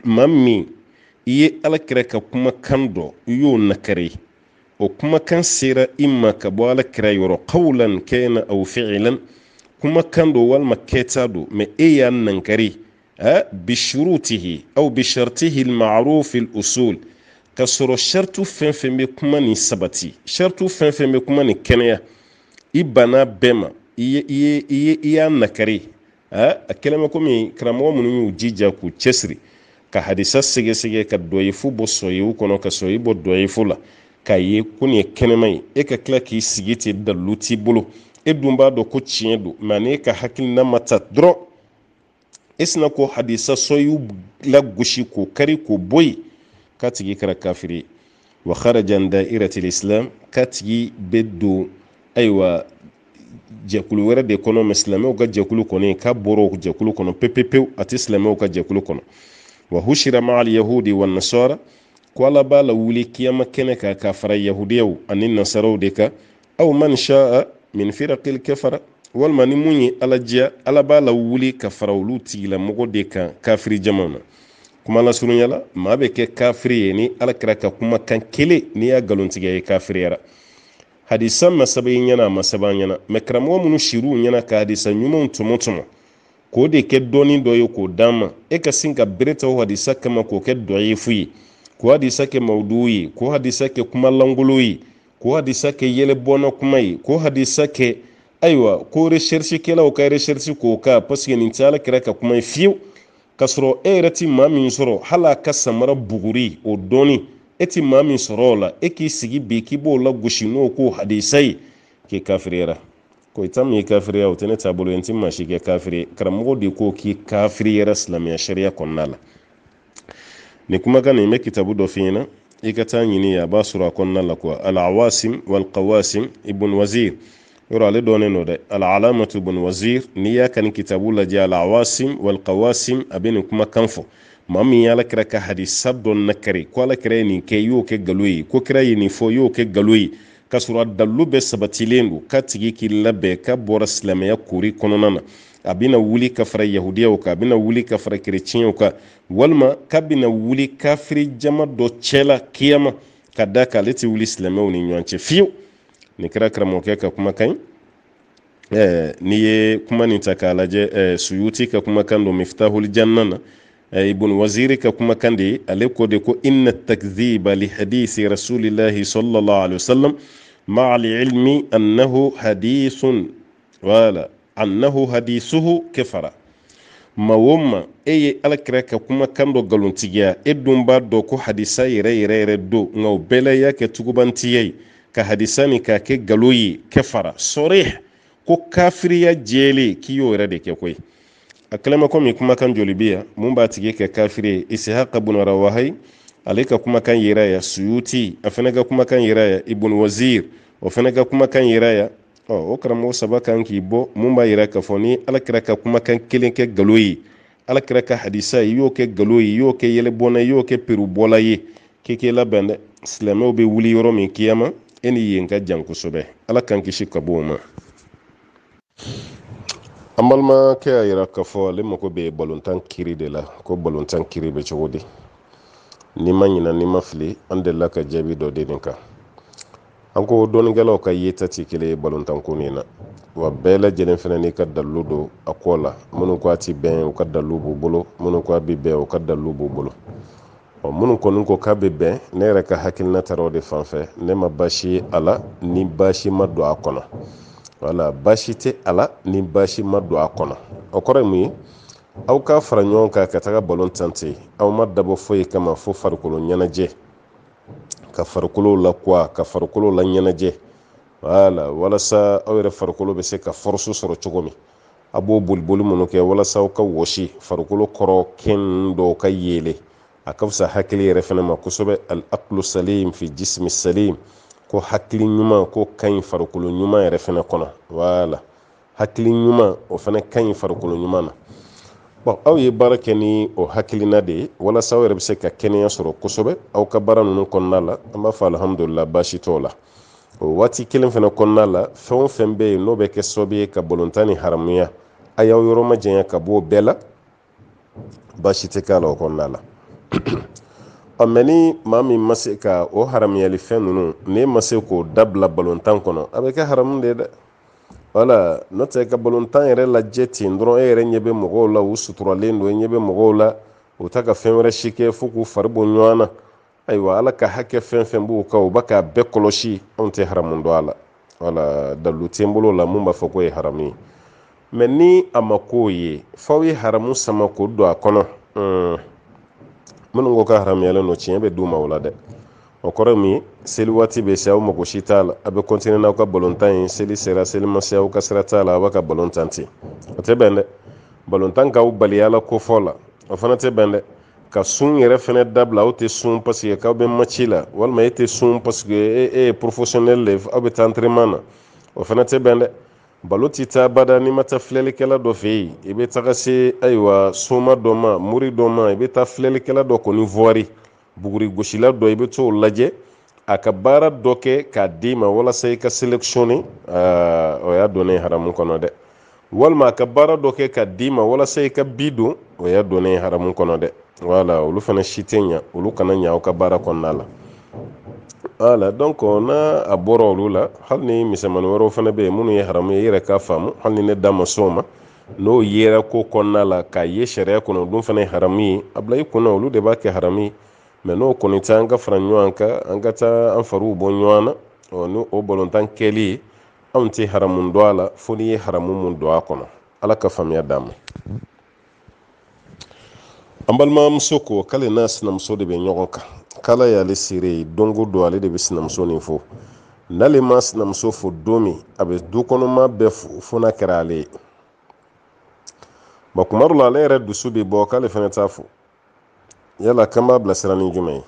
مامي إيه ألكرك كما كندو يو نكري وكما كان سيرا إما كبوالك يورو قولا كان أو فعلا كما كندو والمكيتادو ما إيه ننكري بشروطه أو بشرطه المعروف في الأصول كسر الشرط فين بكمان سبتي شرط فين بكمان كنيا إبنا بما إيه نكري الكلام كمي كرامو منو يجيجا كو تشسري كحديثة سجى كدويفو بصويو كنو كسوي بدويفو لا كاي كوني كنماي كلا كي سجيتي دلوتي بلو إدومبا دو كو تشيندو ماني كحكي نمتا درو isna ko hadisa soyu la gushi ko kari ko boy katigi kara kafiri wa kharaja an da'irati al-islam katigi beddo aywa jakulu wera de kono muslimo ga jakulu kono ka boro jakulu kono pepepe at islamo ka jakulu kono wa hushira ma al-yahudi wan nasara qala bala wuli kiyama kene ka kafara yahudiyu anin nasaro de ka aw man sha'a min firaqil kafara walma ni mun ye alajiya ala b'a la wuli ka fara olu tigila mɔgɔ de kan kafiri jama na kuma la surunyala maa bɛ kɛ kafiri ye ni ala kɛra ka kuma kan kelen n'i y'a galontigiya ye kafiriyara hadisa masaba ye ɲɛna a masaba ɲɛna mɛ karamɔgɔ minnu siriw ɲɛna ka hadisa ɲumanw tɔmɔ k'o de kɛ dɔɔni dɔ ye k'o d'an ma e ka sin ka bere ta o hadisa kama k'o kɛ dɔyifu ye k'o hadisa kɛ mawudu ye k'o hadisa kɛ kuma langolo ye k'o hadisa kɛ yɛlɛbɔnna kuma ye k'o hadisa kɛ ayiwa ko recherche kɛlaw ka recherche k'o ka parce que nin tɛ ala kɛra ka kuma ye fiyewu ka sɔrɔ e yɛrɛ ti maa min sɔrɔ hali a ka samara buguri o dɔɔni e ti maa min sɔrɔ o la e k'i sigi bi k'i b'o la gosi n'o ko hadisa ye k'i kafiriyara ko i ta min ye kafiriya o tɛ ne taabolo ye n ti maa si kɛ kafiri karamɔgɔ de ko k'i kafiriyara silamɛya sariya kɔnɔna la ni kumakan nin bɛ kitabu dɔ f'i ɲɛna i ka taa ɲini a b'a sɔrɔ a kɔnɔna la quoi al-awasim wal-qawasim ibn wazir yɔrɔ ale dɔnnen don dɛ al-alamatu ibn wazir n'i y'a kani kitabu lajɛ al-awasim wal-qawasim a bɛ nin kumakan fɔ maa min ye ala kɛra ka hadisa dɔ nakari ko ala kɛra ye nin kɛ i y'o kɛ nkalon ye ko kɛra ye nin fɔ i y'o kɛ nkalon ye ka sɔrɔ a dalilu bɛ sabatilen don k'a tigi k'i labɛn k'a bɔra silamɛya kori kɔnɔna na a bɛna wuli ka fara yahudiyaw kan a bɛna wuli ka fara kerecɛnw kan walima k'a bɛna wuli kafiri jama dɔ cɛla kiyama ka da kan ale tɛ wuli silamɛw ni ɲɔgɔn cɛ fiyewu nin kɛra karamɔgɔkɛ ka kumakan ye n'i ye kuma nin ta k'a lajɛ suyuti ka kumakan don miftahul janna na ibn waziri ka kumakan de ye ale ko de ko inna takdhiba li hadisi rasulillahi sallallahu alaihi wasallam ma'a al-ilmi annahu hadithun wala annahu hadisuhu kafara mawoma ye alakira ka kumakan dɔ galontigiya dun b'a dɔn ko hadisa yɛrɛ do nka o bɛɛ la y'a kɛ tugubantiya ye ka hadisa nin k'a kɛ galo ye kafara sɔrih ko kafiriya jɛlen k'i y'o yɛrɛ de kɛ koyi a kɛlɛma komi kumakan joli bɛ yan mun b'a tigi kɛ kafiri ye ishaq ibn rawahi ale ka kumakan yira ya suyuti a fana ka kumakan yira ya ibn wazir o fana ka kumakan yira ya o karamɔgɔ saba kan k'i bɔ mun b'a yira k'a fɔ ni alakira ka kumakan kelen kɛ galo ye alakira ka hadisa i y'o kɛ galo ye i y'o kɛ yɛlɛbɔnna i y'o kɛ perubɔla ye k'i k'i labɛn dɛ silamɛw bɛ wuli yɔrɔ min kiyama e ni yen ka jan kosɛbɛ ala kan kisi ka bɔ o ma an balimakɛ y'a yira k'a fɔ ale mago bɛ balontan kiri de la ko balontan kiri bɛ cogo di ni ma ɲina ni ma fili an delila ka jaabi dɔ di nin kan an ko dɔnnikɛlaw ka yeta tɛ kelen ye balontan ko nin na wa bɛɛ lajɛlen fana n'i ka dalilu don a kɔ la minnu ko a ti bɛn u ka dalilu b'u bolo minnu ko a bɛ bɛn u ka dalilu b'u bolo minnu kɔni ko k'a bɛ bɛn ne yɛrɛ ka hakilina taara o de fan fɛ ne ma baasi ye a la ni baasi ma don a kɔnɔ wala baasi tɛ a la ni baasi ma don a kɔnɔ o kɔrɔ ye mun ye aw ka fara ɲɔgɔn kan ka taga balontan ten aw ma dabɔ foyi kama fo farikolo ɲɛnajɛ ka farikolo la kuwa ka farikolo la ɲɛnajɛ wala walasa aw yɛrɛ farikolo bɛ se ka force sɔrɔ cogo min a b'o boliboli minnu kɛ walasa aw ka wɔsi farikolo kɔrɔ kɛn dɔw ka yeele a ka fisa hakili yɛrɛ fana ma kosɛbɛ al-aqlu salim fi jismi salim ko hakili ɲuman ko kaɲi farikolo ɲuman yɛrɛ fana kɔnɔ wala hakili ɲuman o fana kaɲi farikolo ɲuman na bon aw ye baara kɛ ni o hakilina de ye walasa aw yɛrɛ bɛ se ka kɛnɛya sɔrɔ kosɛbɛ aw ka baara ninnu kɔnɔna la an b'a fɔ alhamdulillah baasi t'o la o waati kelen fana kɔnɔna la fɛn o fɛn bɛ yen n'o bɛ kɛ sababu ye ka balontan ni haramuya a y'aw yɔrɔ ma janya ka bɔ o bɛɛ la baasi tɛ k'a la o kɔnɔna la mɛ ni maa min ma se ka o haramuyali fɛn ninnu n'e ma se k'o dabila balontan kɔnɔ a bɛ kɛ haramu de ye dɛ wala n'o tɛ ka balontan yɛrɛ lajɛ ten dɔrɔn e yɛrɛ ɲɛ bɛ mɔgɔw la u suturalen don e ɲɛ bɛ mɔgɔw la u ta ka fɛn wɛrɛ si kɛ fo k'u fari bɔ ɲɔgɔn na ayiwa ala ka hakɛ fɛn fɛn b'u kan u b'a k'a bɛɛ kɔlɔsi anw tɛ haramu dɔn a la wala dalilu tɛ n bolo la mun b'a fɔ k'o ye haramu ye mɛ ni a ma k'o ye f'aw ye haramu sama k'o don a kɔnɔ minnu ko ka haramuyalen don tiɲɛ bɛ d'u ma o la dɛ o kɔrɔ min ye seli waati bɛ se aw mago si t'a la a bɛ continuer n'aw ka balontan ye seli sera seli ma se aw ka sira t'a la aw b'a ka balontan ten o tɛ bɛn dɛ balontan k'aw bali ala ko fɔ la o fana tɛ bɛn dɛ ka sun yɛrɛ fana dabila aw tɛ sun parce que k'aw bɛ match la walima e tɛ sun parce que e ye professionnel le aw bɛ taa entraînement na o fana tɛ bɛn dɛ balo ti taa bada n'i ma taa filɛlikɛla dɔ fɛ yen i bɛ taga se ayiwa soma dɔ ma muri dɔ ma i bɛ taa filɛlikɛla dɔ kɔni voiri buguri gosila dɔ i bɛ t'o lajɛ a ka baara dɔ kɛ k'a d'i ma walasa i ka sélectionner o y'a donnen haramu kɔnɔ dɛ walima a ka baara dɔ kɛ k'a d'i ma walasa i ka bi don o y'a donnen haramu kɔnɔ dɛ wala olu fana si tɛ ɲa olu kana ɲa aw ka baara kɔnɔna la wala donc n'a a bɔra olu la hali ni misɛmani wɛrɛw fana bɛ yen minnu ye haramu ye i yɛrɛ k'a faamu hali ni ne da ma s'o ma n'o yera ko kɔnɔna la k'a ye sariya kɔnɔ olu fana ye haramu ye a bila i kunna olu de b'a kɛ haramu ye mɛ n'o kɔni tɛ an ka fara ɲɔgɔn kan an ka taa an fariw bɔ ɲɔgɔn na ni o balontan kɛli ye anw tɛ haramu dɔn a la fo n'i ye haramu mun don a kɔnɔ ala ka faamuya d'an ma an balimamuso ko k'ale n'a sinamuso de bɛ ɲɔgɔn kan k'ala y'ale seere ye don o don ale de bɛ sinamuso nin fo n'ale ma sinamuso fo don min a bɛ du kɔnɔma bɛɛ fo fo n'a kɛra ale ye bon kuma dɔ la ale yɛrɛ dusu bɛ bɔ k'ale fana t'a fo yala kan b'a bilasira ni jumɛn ye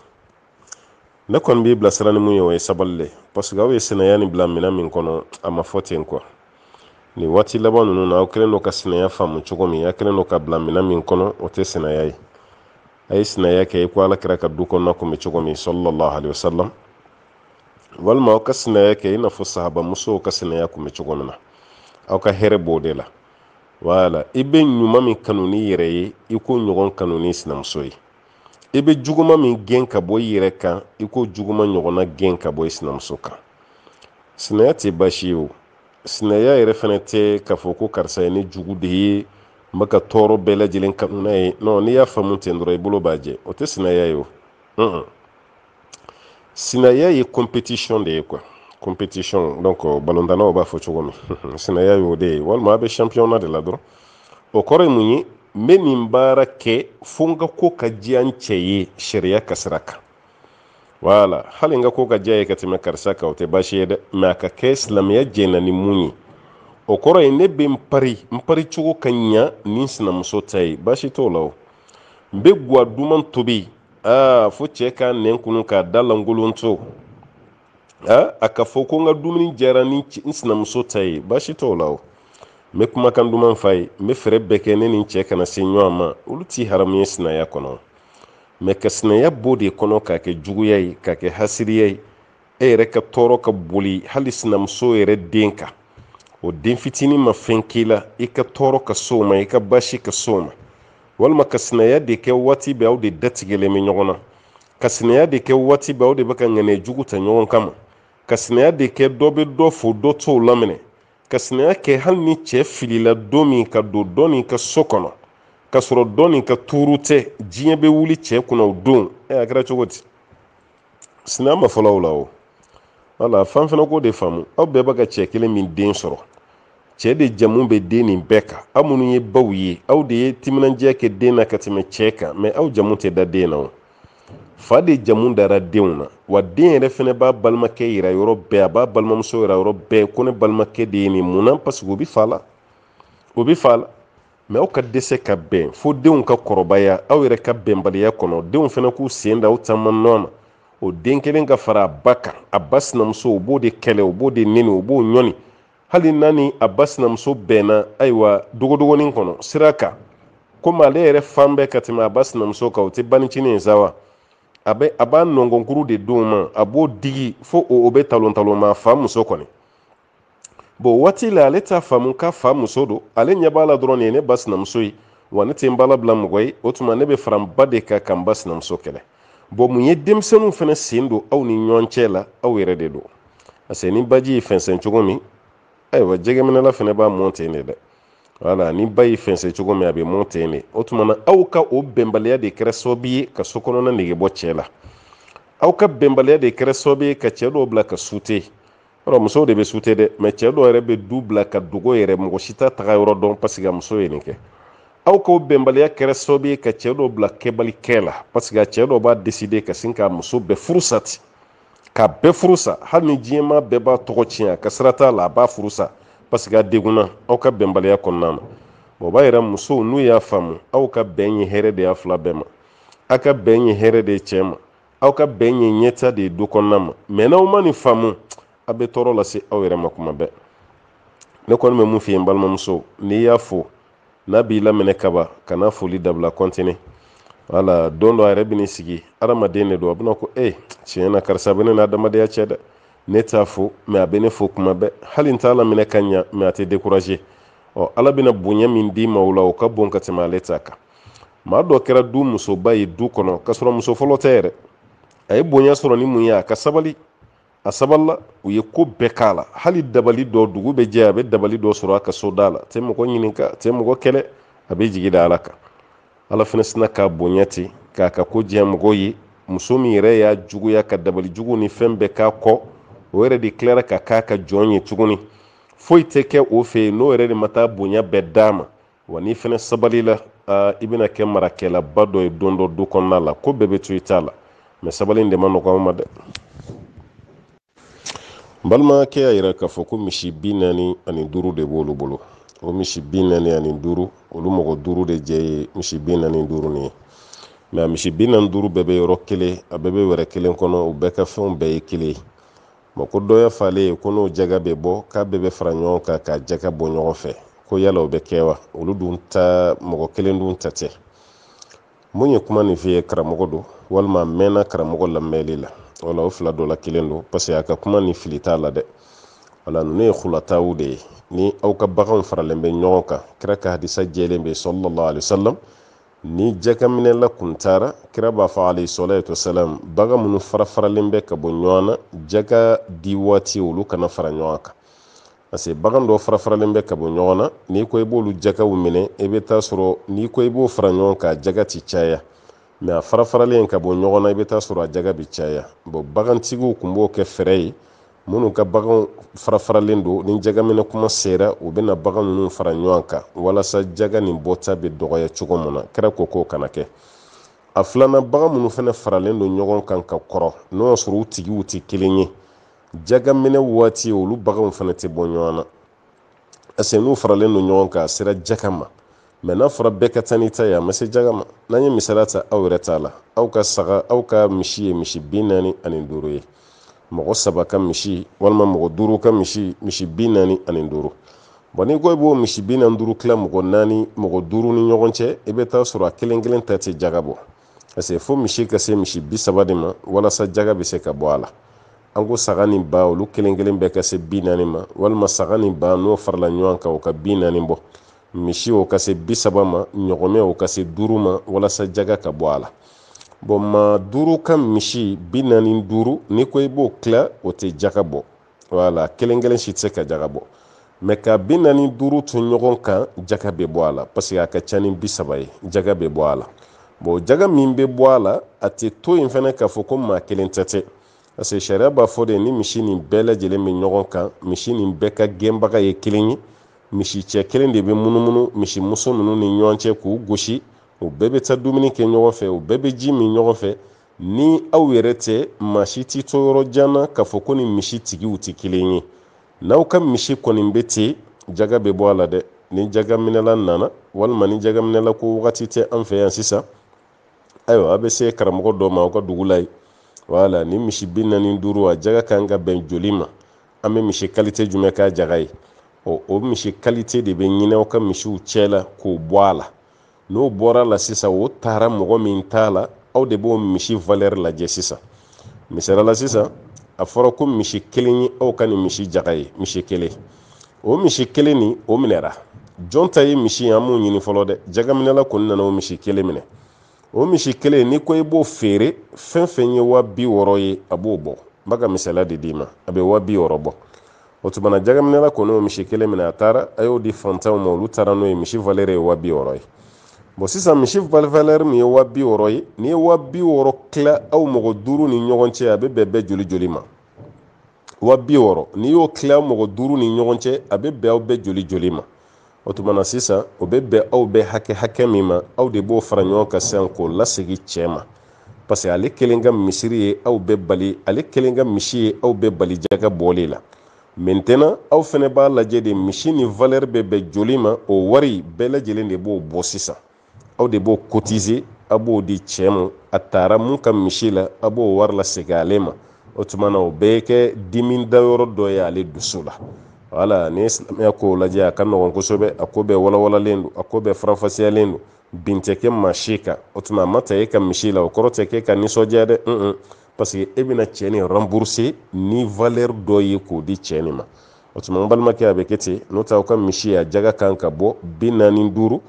ne kɔni b'i bilasira ni mun ye o ye sabali le parce que aw ye sinaya nin bila minɛn min kɔnɔ a ma fɔ ten quoi nin waati laban ninnu na aw kɛlen don ka sinaya faamu cogo min a kɛlen don ka bila minɛn min kɔnɔ o tɛ sinaya ye a ye sinaya kɛ i ko ala kɛra ka du kɔnɔna kun bɛ cogo min sallallahu alaihi wasallam walma aw ka sinaya kɛ i n'a fɔ sahaba musow ka sinaya kun bɛ cogo min na aw ka hɛrɛ b'o de la wala i bɛ ɲuman min kanu ni yɛrɛ ye i ko ɲɔgɔn kanu ni sinamuso ye i bɛ juguma min gɛn ka bɔ i yɛrɛ kan i ko juguma ɲɔgɔnna gɛn ka bɔ i sinamuso kan sinaya tɛ baasi ye o sinaya yɛrɛ fana tɛ k'a fɔ ko karisa ye ne jugu de ye n bɛ ka tɔɔrɔ bɛɛ lajɛlen kanu n'a ye non n'i y'a faamu ten dɔrɔn i bolo b'a jɛ o tɛ sinaya ye o sinaya ye competition de ye quoi competition donc balontannaw b'a fɔ cogo min sinaya y'o de ye walima a bɛ championnat de la dɔrɔn o kɔrɔ ye mun ye n bɛ nin baara kɛ fo n ka ko ka diya n cɛ ye sariya ka sira kan wala hali n ka ko ka diya ye ka tɛmɛ karisa kan o tɛ baasi ye dɛ mɛ a ka kɛ silamɛya jɛna ni mun ye o kɔrɔ ye ne bɛ n pari cogo ka ɲa ni sinamuso ta ye baasi t'o la o n bɛ guwa duman tobi fo cɛ ka nɛn kunu k'a da langolon to a ka fɔ ko n ka dumuni diyara ni n sinamuso ta ye baasi t'o la o n bɛ kumakan duman f'a ye n bɛ fɛrɛ bɛɛ kɛ ne ni n cɛ kana se ɲɔgɔn ma olu t'i haramu ye sinaya kɔnɔ mɛ ka sinaya b'o de kɔnɔ k'a kɛ juguya ye k'a kɛ hasiriya ye e yɛrɛ ka tɔɔrɔ ka boli hali sinamuso yɛrɛ den kan o den fitinin ma fɛn k'i la i ka tɔɔrɔ ka s'o ma i ka baasi ka s'o ma walima ka sinaya de kɛ waati bɛɛ aw de datigɛlen bɛ ɲɔgɔn na ka sinaya de kɛ waati bɛɛ aw de bɛ ka ŋɛnɛ jugu ta ɲɔgɔn kama ka sinaya de kɛ dɔ bɛ dɔ fo dɔ t'o laminɛ ka sinaya kɛ hali ni cɛ filila don min ka don dɔ nin ka so kɔnɔ ka sɔrɔ dɔ nin ka tuuru tɛ diɲɛ bɛ wuli cɛ kunna o don a kɛra cogo di sinaya ma fɔlɔ o la o wala fan fana ko de faamu aw bɛɛ bɛ ka cɛ kelen min den sɔrɔ cɛ de jamu bɛ den nin bɛɛ kan aw minnu ye baw ye aw de ye timinandiya kɛ den na ka tɛmɛ cɛ kan mɛ aw jamu tɛ da den na o fa de jamu dara denw na wa den yɛrɛ fana b'a balimakɛ yira yɔrɔ bɛɛ a b'a balimamuso yira yɔrɔ bɛɛ ko ne balimakɛ de ye nin mun na parce que o bɛ fa la mɛ aw ka dɛsɛ ka bɛn fo denw ka kɔrɔbaya aw yɛrɛ ka bɛnbaliya kɔnɔ denw fana k'u sen da aw taama nɔ na o den kelen ka fara a ba kan a ba sinamuso o b'o de kɛlɛ o b'o de nɛni o b'o ɲɔni hali naani a ba sinamuso bɛnna ayiwa dogodogonin kɔnɔ sira kan komi ale yɛrɛ fan bɛɛ ka tɛmɛ a ba sinamuso kan o tɛ banicinin ye sa wa a b'a nɔngɔnkuru de d'o ma a b'o digi fo o bɛ talon ma fa muso kɔni bon waati la ale t'a faamu k'a fa muso don ale ɲɛ b'a la dɔrɔn nin ye ne ba sinamuso ye wa ne tɛ n bala bila mɔgɔ ye o tuma ne bɛ fara n ba de kan ka n ba sinamuso kɛlɛ bon mun ye denmisɛnninw fana sen don aw ni ɲɔgɔn cɛ la aw yɛrɛ de don parce que ni baji ye fɛnsɛn cogo min ayiwa jɛgɛminɛla fana b'a mɔn ten de dɛ wala ni ba y'i fɛnsɛn cogo min a bɛ mɔn ten de o tuma na aw ka o bɛnbaliya de kɛra sababu ye ka so kɔnɔna nege bɔ cɛ la aw ka bɛnbaliya de kɛra sababu ye ka cɛ dɔw bila ka sute yɔrɔ musow de bɛ sute dɛ mɛ cɛ dɔw yɛrɛ bɛ du bila ka dogo yɛrɛ mɔgɔ si t'a taga yɔrɔ dɔn parce que a muso ye nin kɛ aw ka o bɛnbaliya kɛra sababu ye ka cɛ dɔw bila kɛbalikɛ la parce que a cɛ dɔw b'a décider ka sin k'a muso bɛɛ furusa ten k'a bɛɛ furusa hali ni diɲɛmaa bɛɛ b'a tɔgɔ tiɲɛ a ka sira t'a la a b'a furusa parce que a degunna aw ka bɛnbaliya kɔnɔna na o b'a yira musow n'u y'a faamu aw ka bɛn ye hɛrɛ de y'a fila bɛɛ ma aw ka bɛn ye hɛrɛ de ye cɛ ma aw ka bɛn ye ɲɛta de ye du kɔnɔna ma mɛ n'aw ma nin faamu a bɛ tɔɔrɔ lase aw yɛrɛ ma kuma bɛɛ ne kɔni bɛ mun f'i ye n balimamuso n'i y'a fo n'a b'i laminɛ kaba kana foli dabila kɔntine wala don dɔ a yɛrɛ bɛn'i sigi adamaden de don a bɛna ko tiɲɛ na karisa bɛ ne na adamadenya cɛ dɛ ne t'a fo mɛ a bɛ ne fo kuma bɛɛ hali n t'a laminɛ ka ɲa mɛ a tɛ décourager ala bɛna bonya min d'i ma o la o ka bon ka tɛmɛ ale ta kan maa dɔ kɛra du musoba ye du kɔnɔ k'a sɔrɔ muso fɔlɔ tɛ yɛrɛ a ye bonya sɔrɔ ni mun ye a ka sabali a sabalila u ye ko bɛɛ k'a la hali dabali dɔ dugu bɛ jɛ a bɛ dabali dɔ sɔrɔ a ka so da la tɛ mɔgɔ ɲininka tɛ mɔgɔ kɛlɛ a bɛ jigi da ala kan ala fana sina k'a bonya ten k'a ka ko diya mɔgɔw ye muso min yɛrɛ y'a juguya ka dabali jugu ni fɛn bɛɛ k'a kɔ o yɛrɛ de tilara ka k'a ka jɔn ye tuguni foyi tɛ kɛ o fɛ yen n'o yɛrɛ de ma taa bonya bɛɛ d'a ma wa n'i fana sabalila i bɛna kɛ marakɛlaba dɔ ye don dɔ du kɔnɔna la ko bɛɛ bɛ to i t'a la mɛ sabali in de ma nɔgɔ an ma dɛ n balimakɛ y'a yira k'a fɔ ko misi 45 de b'olu bolo o misi 45 olu mɔgɔ 5 de jɛ ye misi 45 nin ye mɛ a misi 45 bɛɛ bɛ yɔrɔ kelen a bɛɛ bɛ wɛrɛ kelen kɔnɔ u bɛɛ ka fɛnw bɛɛ ye kelen ye bon ko dɔ y'a f'ale ye ko n'o jaga bɛ bɔ k'a bɛɛ bɛ fara ɲɔgɔn kan ka jaga bɔ ɲɔgɔn fɛ ko yala o bɛ kɛ wa olu dun ta mɔgɔ kelen dun ta tɛ mun ye kuma nin f'i ye karamɔgɔ don walima mɛnna karamɔgɔ lamɛnli la wala o fila dɔ la kelen don parce que a ka kuma ni fili t'a la dɛ. wala ninnu ye khulataw de ye ni aw ka baganw faralen bɛ ɲɔgɔn kan kira ka hadisa jɛlen bɛ sallallahu alaihi wasallam ni jakaminɛla kun taara kira b'a fɔ alayhi salatu wasalam bagan minnu fara-faralen bɛ ka bɔ ɲɔgɔn na jaka di waati olu kana fara ɲɔgɔn kan parce que bagan dɔ fara-faralen bɛ ka bɔ ɲɔgɔn na n'i ko i b'olu jakaw minɛ i bɛ taa sɔrɔ n'i ko i b'o fara ɲɔgɔn kan jaga ti caya mais a fara-faralen ka bɔ ɲɔgɔn na i bɛ taa sɔrɔ a jaga bi caya bon bagantigiw kun b'o kɛ fɛrɛ ye minnu ka bagan fara-faralen don ni jagaminɛ kuma sera u bɛna bagan ninnu fara ɲɔgɔn kan walasa jaga nin bɔta bɛ dɔgɔya cogo min na kira ko k'o kana kɛ a filanan bagan minnu fana faralen don ɲɔgɔn kan ka kɔrɔ n'o y'a sɔrɔ u tigiw tɛ kelen ye jagaminɛ waati olu baganw fana tɛ bɔ ɲɔgɔn na parce que n'u faralen don ɲɔgɔn kan a sera jaga ma mais n'a fɔra bɛɛ ka taa n'i ta ye a ma se jaga ma n'an ye misaliya ta aw yɛrɛ t'a la aw ka saga aw ka misi ye misi 45 ye mɔgɔ 3 ka misi walima mɔgɔ 5 ka misi 45 bon n'i ko i b'o misi 45 tila mɔgɔ 4 mɔgɔ 5 ni ɲɔgɔn cɛ i bɛ taa sɔrɔ a kelen kelen ta tɛ jaga bɔ parce que fo misi ka se misi 30 de ma walasa jaga bɛ se ka bɔ a la an ko saga ni ba olu kelen kelen bɛ ka se 40 ma walima saga ni ba n'o farala ɲɔgɔn kan o ka 40 bɔ misi o ka se 30 ma ɲɔgɔmɛ o ka se 5 ma walasa jaga ka bɔ a la bon ma 5 ka misi 45 ni ko i b'o tila o tɛ jaga bɔ wala kelen kelen si tɛ se ka jaga bɔ mais ka 45 to ɲɔgɔn kan jaga bɛ bɔ a la parce que a ka ca ni 30 ye jaga bɛ bɔ a la bon jaga min bɛ bɔ a la a tɛ to yen fana k'a fɔ ko maa kelen tɛ parce que sariya b'a fɔ de ni misi nin bɛɛ lajɛlen bɛ ɲɔgɔn kan misi nin bɛɛ ka gɛnbaga ye kelen ye misi cɛ kelen de bɛ munumunu misi muso ninnu ni ɲɔgɔn cɛ k'u gosi o bɛɛ bɛ taa dumuni kɛ ɲɔgɔn fɛ o bɛɛ bɛ ji min ɲɔgɔn fɛ ni aw yɛrɛ tɛ maa si tɛ to yɔrɔ jan na k'a fɔ ko ni misi tigiw tɛ kelen ye n'aw ka misi kɔni bɛ ten jaga bɛ bɔ a la dɛ ni jaga minɛla nana walima ni jaga minɛla ko wagati tɛ an fɛ yan sisan ayiwa a bɛ se karamɔgɔ dɔ ma aw ka dugu la yen wala ni misi 45 a jaga kan ka bɛn joli ma an bɛ misi qualité jumɛn k'a jaga ye o misi qualité de bɛ ɲini aw ka misiw cɛ la k'o bɔ a la n'o bɔra la sisan o taara mɔgɔ min t'a la aw de b'o misi valeur lajɛ sisan misaliya la sisan a fɔra ko misi kelen ye aw ka nin misi jaga ye misi kelen o misi kelen ni o minɛra jɔn ta ye misi an m'o ɲini fɔlɔ dɛ jagaminɛla kɔni nana o misi kelen minɛ o misi kelen ni ko i b'o feere fɛn fɛn ye 60 ye a b'o bɔ n b'a ka misaliya de d'i ma a bɛ 60 bɔ o tumana jagaminɛla kɔni o misi kelen minɛ a taara a y'o di fantanw ma olu taara n'o ye misi valeur ye 60 ye bon sisan misi valeur min ye 60 ye n'i ye 60 tila aw mɔgɔ 5 ni ɲɔgɔn cɛ a bɛ bɛn joli joli ma 60 n'i y'o tila mɔgɔ 5 ni ɲɔgɔn cɛ a bɛ bɛn aw bɛɛ joli joli ma o tumana sisan o bɛ bɛn aw bɛɛ hakɛ min ma aw de b'o fara ɲɔgɔn kan sisan k'o lasegin cɛ ma parce que ale kelen ka misiri ye aw bɛɛ bali ale kelen ka misi ye aw bɛɛ bali jaga bɔli la maintenant aw fana b'a lajɛ de misi ni valeur bɛ bɛn joli ma o wari bɛɛ lajɛlen de b'o bɔ sisan aw de b'o cotiser a b'o di cɛ ma a taara mun ka misi la a b'o wari lasegin ale ma o tumana o bɛɛ kɛ dimi dayɔrɔ dɔ ye ale dusu la wala ni silamɛya ko lajɛ a ka nɔgɔn kosɛbɛ a ko bɛɛ walawalalen don a ko bɛɛ faranfasiyalen don bin tɛ kɛ maa si kan o tuma a ma ta e ka misi la o kɔrɔ tɛ k'e ka nisɔndiya dɛ parce que e bɛna cɛ nin rembourser ni valeur dɔ ye k'o di cɛ nin ma o tuma n balimakɛ a bɛ kɛ ten n'o tɛ aw ka misi a jaga kan ka bɔ 45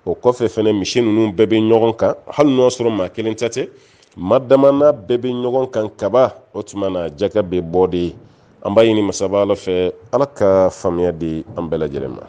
o kɔfɛ fɛnɛ misi ninnu bɛɛ bɛ ɲɔgɔn kan hali n'o y'a sɔrɔ maa kelen ta tɛ ma dama n'a bɛɛ bɛ ɲɔgɔn kan kaba o tuma na jaga bɛ bɔ de an b'a ɲini masaba ala fɛ ala ka faamuya di an bɛɛ lajɛlen ma